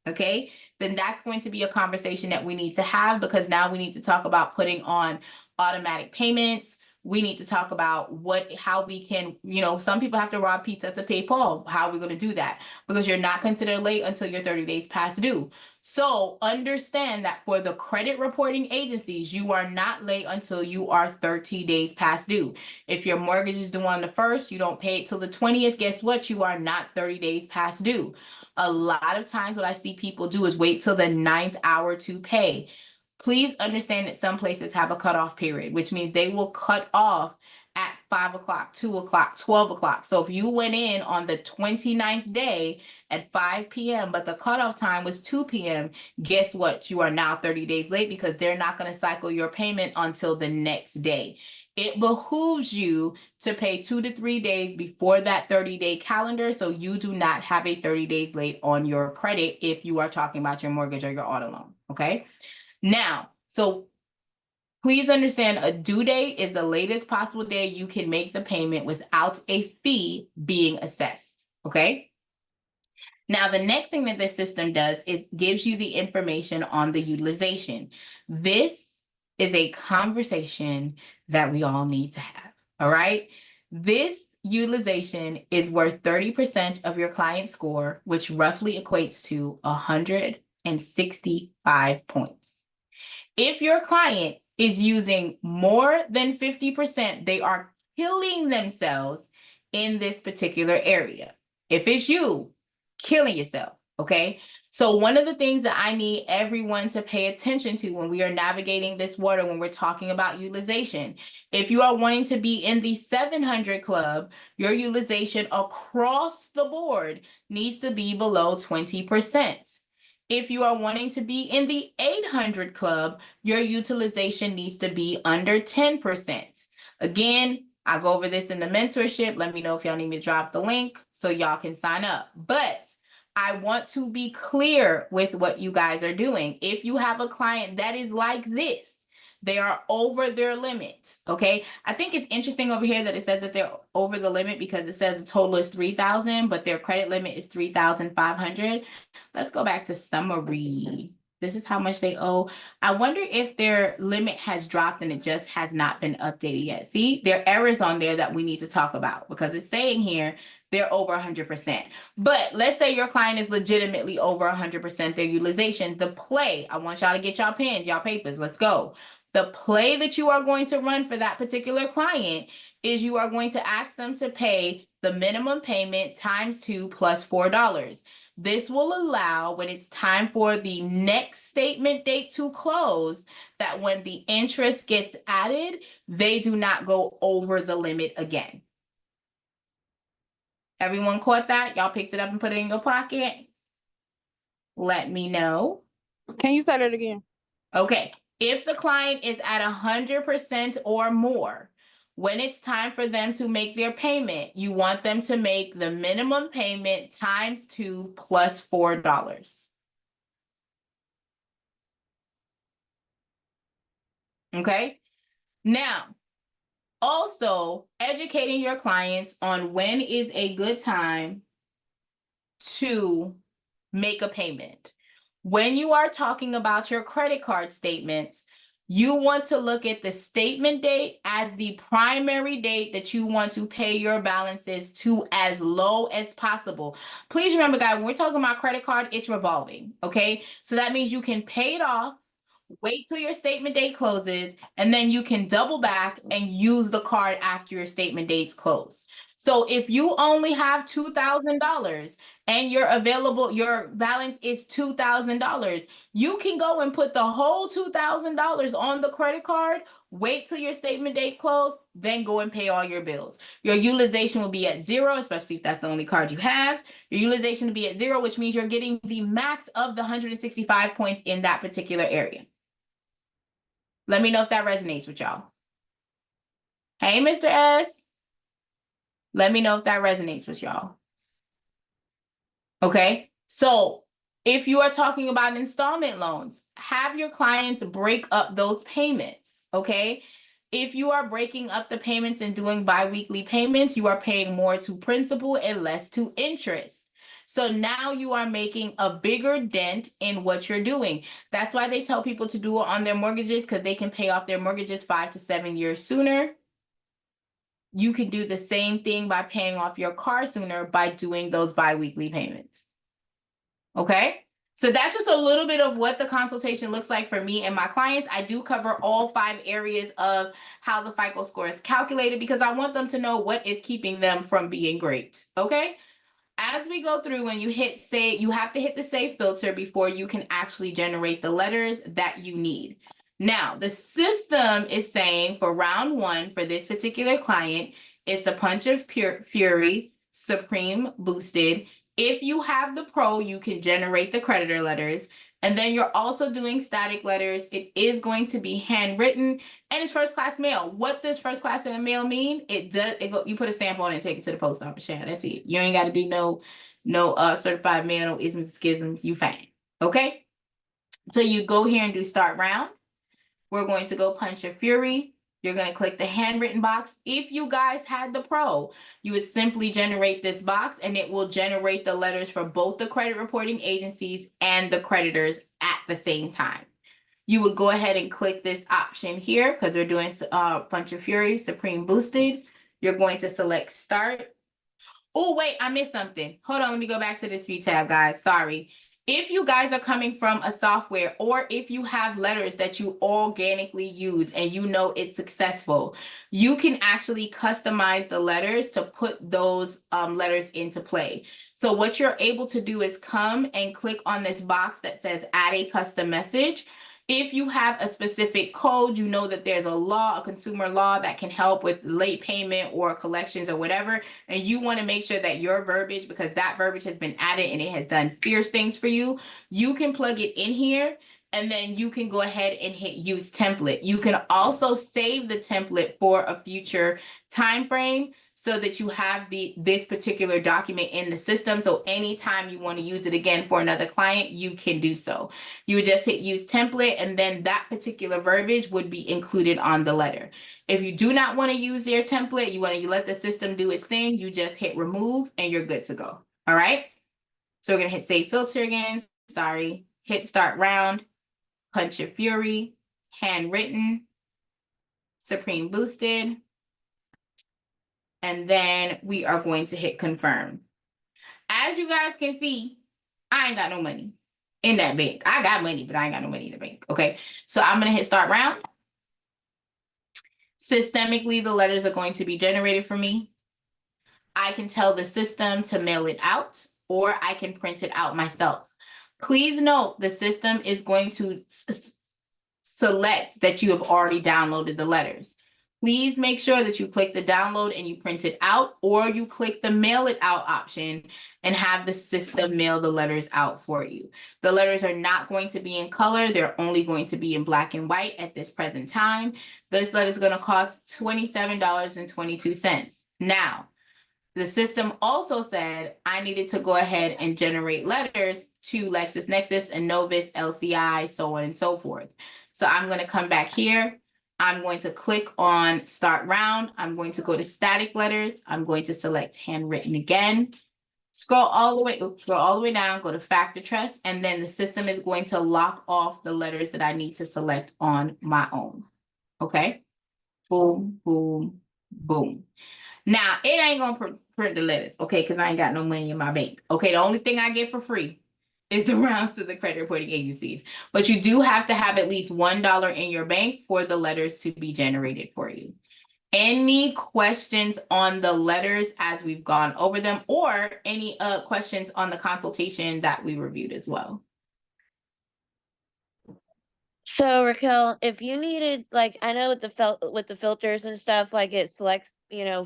Speaker 1: okay, then that's going to be a conversation that we need to have, because now we need to talk about putting on automatic payments. We need to talk about how we can, some people have to rob pizza to pay Paul. How are we going to do that? Because you're not considered late until you're 30 days past due. So understand that for the credit reporting agencies, you are not late until you are 30 days past due. If your mortgage is due on the 1st, you don't pay it till the 20th, guess what? You are not 30 days past due. A lot of times what I see people do is wait till the 9th hour to pay. Please understand that some places have a cutoff period, which means they will cut off at 5 o'clock, 2 o'clock, 12 o'clock. So if you went in on the 29th day at 5 p.m., but the cutoff time was 2 p.m., guess what? You are now 30 days late because they're not going to cycle your payment until the next day. It behooves you to pay 2 to 3 days before that 30-day calendar, so you do not have a 30 days late on your credit if you are talking about your mortgage or your auto loan, okay? Now, so please understand, a due date is the latest possible day you can make the payment without a fee being assessed, okay? Now, the next thing that this system does is gives you the information on the utilization. This is a conversation that we all need to have, all right? This utilization is worth 30% of your client score, which roughly equates to 165 points. If your client is using more than 50%, they are killing themselves in this particular area. If it's you, killing yourself, okay? So one of the things that I need everyone to pay attention to when we are navigating this water, when we're talking about utilization, if you are wanting to be in the 700 club, your utilization across the board needs to be below 20%. If you are wanting to be in the 800 club, your utilization needs to be under 10%. Again, I'll go over this in the mentorship. Let me know if y'all need me to drop the link so y'all can sign up. But I want to be clear with what you guys are doing. If you have a client that is like this, they are over their limit, okay? I think it's interesting over here that it says that they're over the limit because it says the total is 3,000, but their credit limit is 3,500. Let's go back to summary. This is how much they owe. I wonder if their limit has dropped and it just has not been updated yet. See, there are errors on there that we need to talk about because it's saying here they're over 100%. But let's say your client is legitimately over 100% their utilization. The play, I want y'all to get y'all pens, y'all papers, let's go. The play that you are going to run for that particular client is you are going to ask them to pay the minimum payment times 2 plus $4. This will allow, when it's time for the next statement date to close, that when the interest gets added, they do not go over the limit again. Everyone caught that? Y'all picked it up and put it in your pocket? Let me know.
Speaker 4: Can you say that again?
Speaker 1: Okay, if the client is at 100% or more, when it's time for them to make their payment, you want them to make the minimum payment times 2 plus $4. Okay, now, also educating your clients on when is a good time to make a payment. When you are talking about your credit card statements, you want to look at the statement date as the primary date that you want to pay your balances to as low as possible. Please remember, guys, when we're talking about credit card, it's revolving, okay? So that means you can pay it off, wait till your statement date closes, and then you can double back and use the card after your statement date's close. So if you only have $2,000 and your balance is $2,000, you can go and put the whole $2,000 on the credit card, wait till your statement date close, then go and pay all your bills. Your utilization will be at 0, especially if that's the only card you have. Your utilization will be at 0, which means you're getting the max of the 165 points in that particular area. Let me know if that resonates with y'all. Hey, Mr. S. Let me know if that resonates with y'all. Okay, so if you are talking about installment loans, have your clients break up those payments, okay? If you are breaking up the payments and doing biweekly payments, you are paying more to principal and less to interest. So now you are making a bigger dent in what you're doing. That's why they tell people to do it on their mortgages, because they can pay off their mortgages 5 to 7 years sooner. You can do the same thing by paying off your car sooner by doing those biweekly payments. Okay? So that's just a little bit of what the consultation looks like for me and my clients. I do cover all 5 areas of how the FICO score is calculated because I want them to know what is keeping them from being great. Okay? As we go through, when you hit save, you have to hit the save filter before you can actually generate the letters that you need. Now, the system is saying for round one for this particular client, it's the Punch of Fury Supreme Boosted. If you have the Pro, you can generate the creditor letters. And then you're also doing static letters. It is going to be handwritten and it's first class mail. What does first class in the mail mean? You put a stamp on it and take it to the post office. Yeah, that's it. You ain't got to do no certified mail, no isms, schisms. You fine. Okay. So you go here and do start round. We're going to go Punch of Fury. You're going to click the handwritten box. If you guys had the Pro, you would simply generate this box and it will generate the letters for both the credit reporting agencies and the creditors at the same time. You would go ahead and click this option here because we're doing Punch of Fury Supreme Boosted. You're going to select Start. Oh, wait, I missed something. Hold on, let me go back to the Dispute tab, guys. Sorry. If you guys are coming from a software or if you have letters that you organically use and you know it's successful, you can actually customize the letters to put those letters into play. So what you're able to do is come and click on this box that says add a custom message. If you have a specific code, you know that there's a law, a consumer law that can help with late payment or collections or whatever, and you want to make sure that your verbiage, because that verbiage has been added and it has done fierce things for you, you can plug it in here and then you can go ahead and hit use template. You can also save the template for a future time frame so that you have this particular document in the system. So anytime you want to use it again for another client, you can do so. You would just hit use template and then that particular verbiage would be included on the letter. If you do not want to use their template, you want to let the system do its thing, you just hit remove and you're good to go. All right. So we're going to hit save filter again. Sorry. Hit start round, Punch of Fury, handwritten, Supreme Boosted. And then we are going to hit confirm. As you guys can see, I ain't got no money in that bank. I got money, but I ain't got no money in the bank. Okay. So I'm going to hit start round. Systemically, the letters are going to be generated for me. I can tell the system to mail it out or I can print it out myself. Please note the system is going to select that you have already downloaded the letters. Please make sure that you click the download and you print it out, or you click the mail it out option and have the system mail the letters out for you. The letters are not going to be in color. They're only going to be in black and white at this present time. This letter is going to cost $27.22. Now, the system also said I needed to go ahead and generate letters to LexisNexis and Novus, LCI, so on and so forth. So I'm going to come back here. I'm going to click on start round. I'm going to go to static letters. I'm going to select handwritten again. Scroll all the way down, go to factor trust, and then the system is going to lock off the letters that I need to select on my own. Okay. Boom, boom, boom. Now, it ain't gonna print the letters, okay, because I ain't got no money in my bank. Okay, the only thing I get for free is the rounds to the credit reporting agencies. But you do have to have at least $1 in your bank for the letters to be generated for you. Any questions on the letters as we've gone over them, or any questions on the consultation that we reviewed as well?
Speaker 5: So Raquel, if you needed, like, I know with the filters and stuff, like it selects,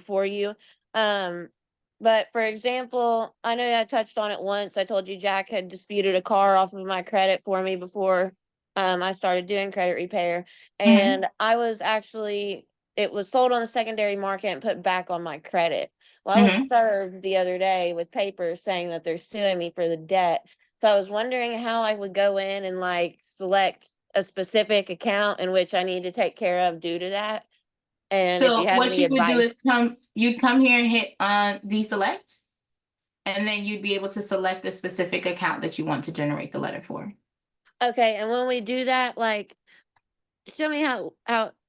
Speaker 5: for you. But for example, I know I touched on it once. I told you Jack had disputed a car off of my credit for me before I started doing credit repair. And it was sold on the secondary market and put back on my credit. Well, I was served the other day with papers saying that they're suing me for the debt. So I was wondering how I would go in and like select a specific account in which I need to take care of due to that. And if
Speaker 1: So
Speaker 5: you have
Speaker 1: what
Speaker 5: any
Speaker 1: you would do
Speaker 5: advice.
Speaker 1: is you'd come here and hit deselect, and then you'd be able to select the specific account that you want to generate the letter for.
Speaker 5: Okay, and when we do that, like, show me how,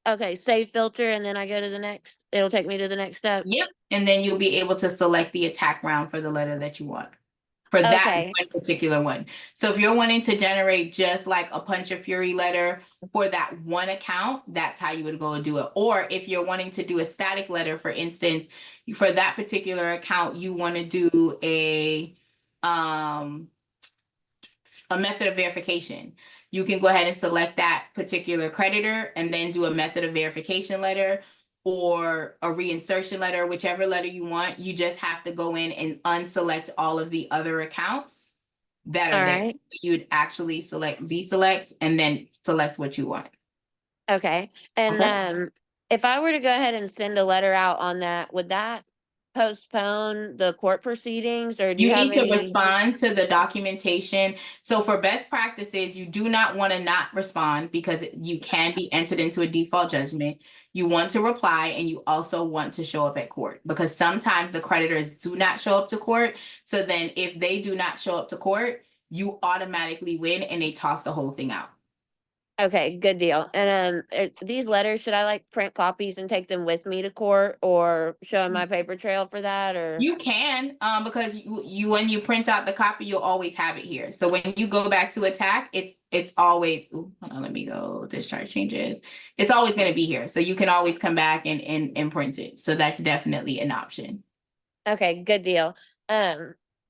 Speaker 5: okay, save filter, and then I go to the next, it'll take me to the next step.
Speaker 1: Yep. And then you'll be able to select the attack round for the letter that you want. For that
Speaker 5: Okay.
Speaker 1: one particular one. So if you're wanting to generate just like a Punch of Fury letter for that one account, that's how you would go and do it. Or if you're wanting to do a static letter, for instance, for that particular account, you want to do a a method of verification. You can go ahead and select that particular creditor and then do a method of verification letter or a reinsertion letter, whichever letter you want. You just have to go in and unselect all of the other accounts that are
Speaker 5: All
Speaker 1: there.
Speaker 5: right.
Speaker 1: You'd actually deselect and then select what you want.
Speaker 5: Okay. And
Speaker 1: Okay.
Speaker 5: if I were to go ahead and send a letter out on that, would that postpone the court proceedings, or do you
Speaker 1: You
Speaker 5: have
Speaker 1: need to
Speaker 5: any?
Speaker 1: respond to the documentation. So for best practices, you do not want to not respond because you can be entered into a default judgment. You want to reply and you also want to show up at court because sometimes the creditors do not show up to court. So then if they do not show up to court, you automatically win and they toss the whole thing out.
Speaker 5: Okay, good deal. And these letters, should I like print copies and take them with me to court, or show 'em my paper trail for that, or?
Speaker 1: You can, because you when you print out the copy, you'll always have it here. So when you go back to attack, it's always, ooh, hold on, let me go, discharge changes. It's always gonna be here. So you can always come back and print it. So that's definitely an option.
Speaker 5: Okay, good deal.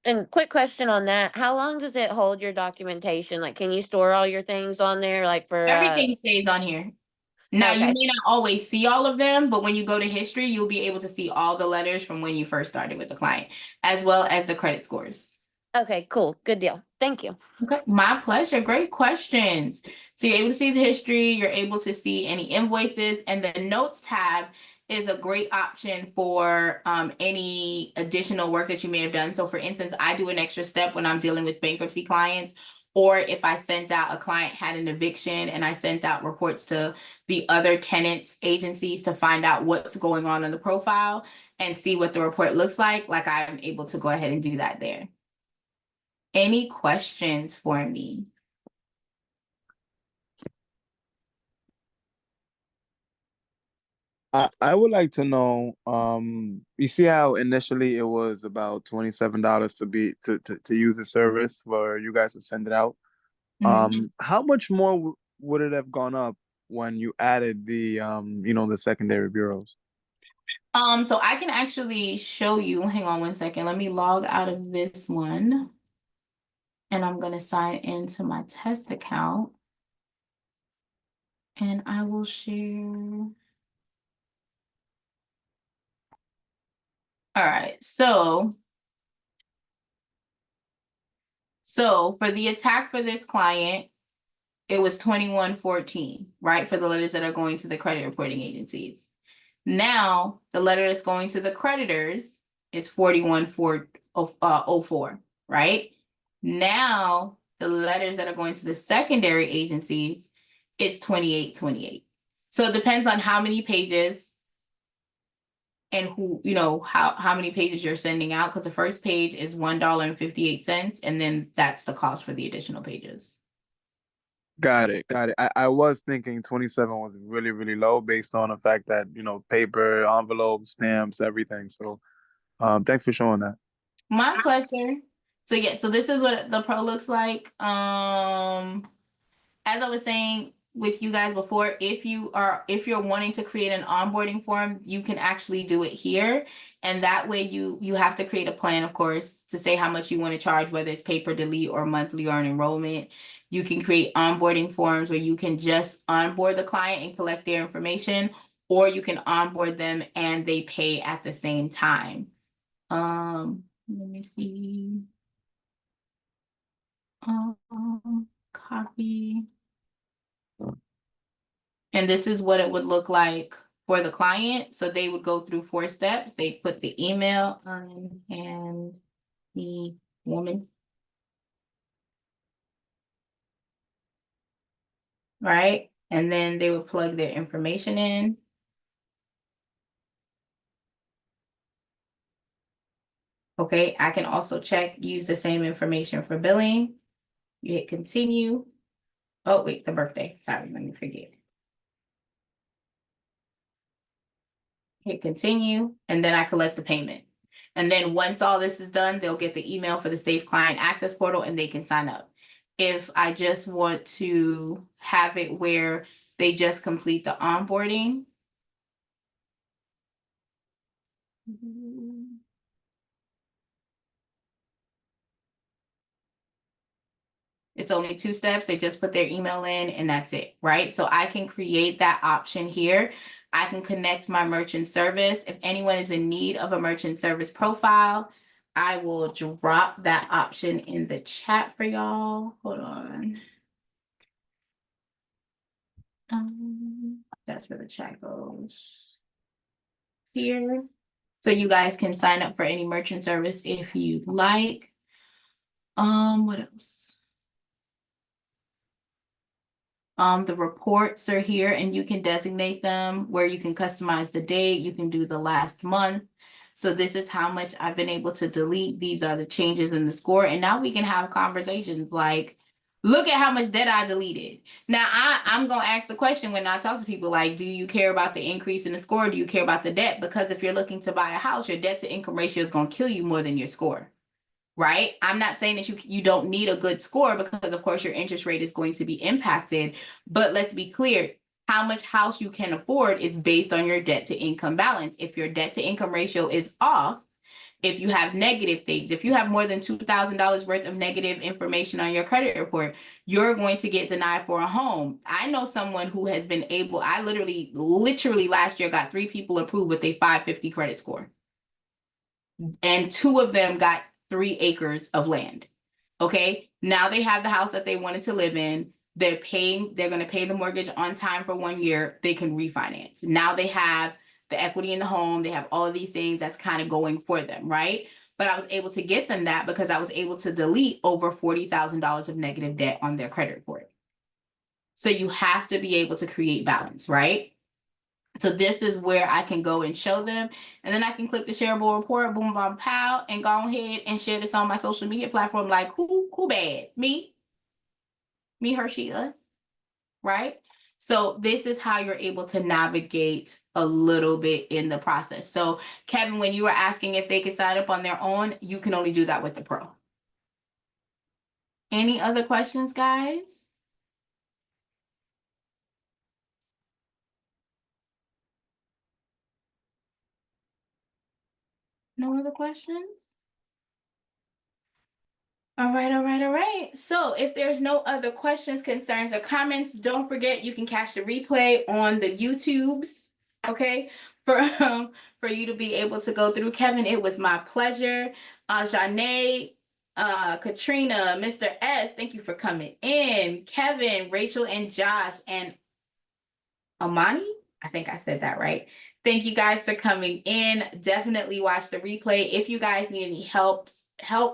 Speaker 5: And quick question on that. How long does it hold your documentation? Like, can you store all your things on there, like for,
Speaker 1: Everything stays on here. Now, you
Speaker 5: okay.
Speaker 1: may not always see all of them, but when you go to history, you'll be able to see all the letters from when you first started with the client, as well as the credit scores.
Speaker 5: Okay, cool. Good deal. Thank you.
Speaker 1: Okay, my pleasure. Great questions. So you're able to see the history, you're able to see any invoices, and the notes tab is a great option for any additional work that you may have done. So for instance, I do an extra step when I'm dealing with bankruptcy clients, or if I sent out a client had an eviction and I sent out reports to the other tenants agencies to find out what's going on in the profile and see what the report looks like I'm able to go ahead and do that there. Any questions for me?
Speaker 7: I would like to know, you see how initially it was about $27 to use the service for you guys to send it out. How much more would it have gone up when you added the the secondary bureaus?
Speaker 1: So I can actually show you, hang on one second. Let me log out of this one. And I'm gonna sign into my test account. And I will share. All right, so for the attack for this client, it was 2114, right? For the letters that are going to the credit reporting agencies. Now, the letter that's going to the creditors is 41404, right? Now, the letters that are going to the secondary agencies, it's 2828. So it depends on how many pages and who, how many pages you're sending out, because the first page is $1.58, and then that's the cost for the additional pages.
Speaker 7: Got it, got it. I was thinking 27 was really, really low based on the fact that, paper, envelopes, stamps, everything. So, thanks for showing that.
Speaker 1: My pleasure. So yeah, so this is what the pro looks like. As I was saying with you guys before, if you're wanting to create an onboarding form, you can actually do it here. And that way you have to create a plan, of course, to say how much you want to charge, whether it's pay per delete or monthly or an enrollment. You can create onboarding forms where you can just onboard the client and collect their information, or you can onboard them and they pay at the same time. Let me see. Copy. And this is what it would look like for the client. So they would go through 4 steps. They put the email on and the woman. Right? And then they would plug their information in. Okay, I can also use the same information for billing. You hit continue. Oh, wait, the birthday. Sorry, let me forget. Hit continue, and then I collect the payment. And then once all this is done, they'll get the email for the Safe Client Access Portal and they can sign up. If I just want to have it where they just complete the onboarding. It's only 2 steps. They just put their email in and that's it, right? So I can create that option here. I can connect my merchant service. If anyone is in need of a merchant service profile, I will drop that option in the chat for y'all. Hold on. That's where the chat goes. Here. So you guys can sign up for any merchant service if you'd like. What else? The reports are here and you can designate them where you can customize the date. You can do the last month. So this is how much I've been able to delete. These are the changes in the score. And now we can have conversations like, look at how much debt I deleted. Now I'm going to ask the question when I talk to people like, do you care about the increase in the score? Do you care about the debt? Because if you're looking to buy a house, your debt to income ratio is going to kill you more than your score. Right? I'm not saying that you don't need a good score because of course your interest rate is going to be impacted, but let's be clear, how much house you can afford is based on your debt to income balance. If your debt to income ratio is off, if you have negative things, if you have more than $2,000 worth of negative information on your credit report, you're going to get denied for a home. I know someone who has been able, I literally last year got 3 people approved with a 550 credit score. And 2 of them got 3 acres of land. Okay. Now they have the house that they wanted to live in. They're going to pay the mortgage on time for 1 year. They can refinance. Now they have the equity in the home. They have all of these things that's kind of going for them. Right. But I was able to get them that because I was able to delete over $40,000 of negative debt on their credit report. So you have to be able to create balance, right? So this is where I can go and show them. And then I can click the shareable report, boom, boom, pow, and go ahead and share this on my social media platform like, who bad? Me, her, she, us, right? So this is how you're able to navigate a little bit in the process. So Kevin, when you were asking if they could sign up on their own, you can only do that with the pro. Any other questions, guys? No other questions? All right. So if there's no other questions, concerns, or comments, don't forget you can catch the replay on the YouTubes, okay? For you to be able to go through. Kevin, it was my pleasure. Janae, Katrina, Mr. S, thank you for coming in. Kevin, Rachel, and Josh, and Amani, I think I said that right. Thank you guys for coming in. Definitely watch the replay. If you guys need any help,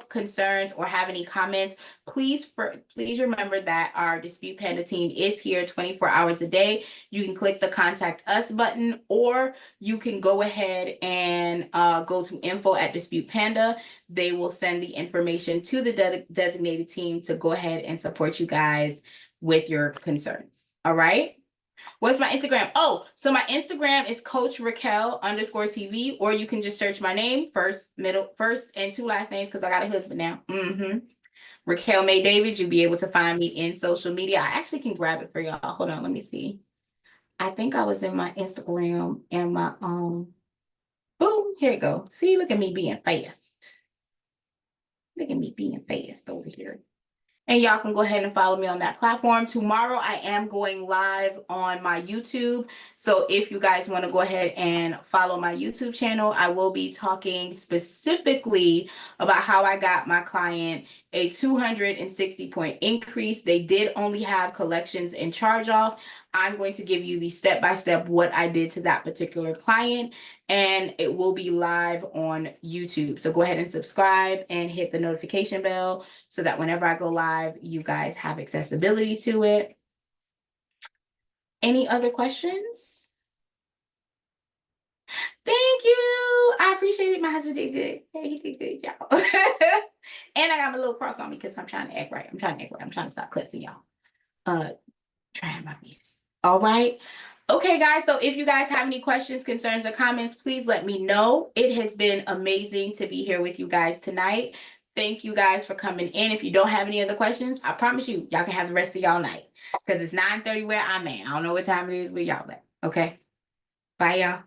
Speaker 1: concerns, or have any comments, please remember that our Dispute Panda team is here 24 hours a day. You can click the contact us button, or you can go ahead and go to info@Dispute Panda. They will send the information to the designated team to go ahead and support you guys with your concerns. All right. What's my Instagram? Oh, so my Instagram is Coach Raquel _TV, or you can just search my name, first and 2 last names, because I got a husband now. Raquel May David. You'll be able to find me in social media. I actually can grab it for y'all. Hold on, let me see. I think I was in my Instagram and my boom, here it go. See, look at me being fast. Look at me being fast over here. And y'all can go ahead and follow me on that platform. Tomorrow, I am going live on my YouTube. So if you guys want to go ahead and follow my YouTube channel, I will be talking specifically about how I got my client a 260-point increase. They did only have collections and charge-off. I'm going to give you the step-by-step what I did to that particular client, and it will be live on YouTube. So go ahead and subscribe and hit the notification bell so that whenever I go live, you guys have accessibility to it. Any other questions? Thank you. I appreciate it. My husband did good. Hey, he did good, y'all. And I got my little cross on me because I'm trying to act right. I'm trying to stop cussing, y'all. Trying my best. All right. Okay, guys. So if you guys have any questions, concerns, or comments, please let me know. It has been amazing to be here with you guys tonight. Thank you guys for coming in. If you don't have any other questions, I promise you, y'all can have the rest of y'all night because it's 9:30 where I'm at. I don't know what time it is where y'all at. Okay. Bye, y'all.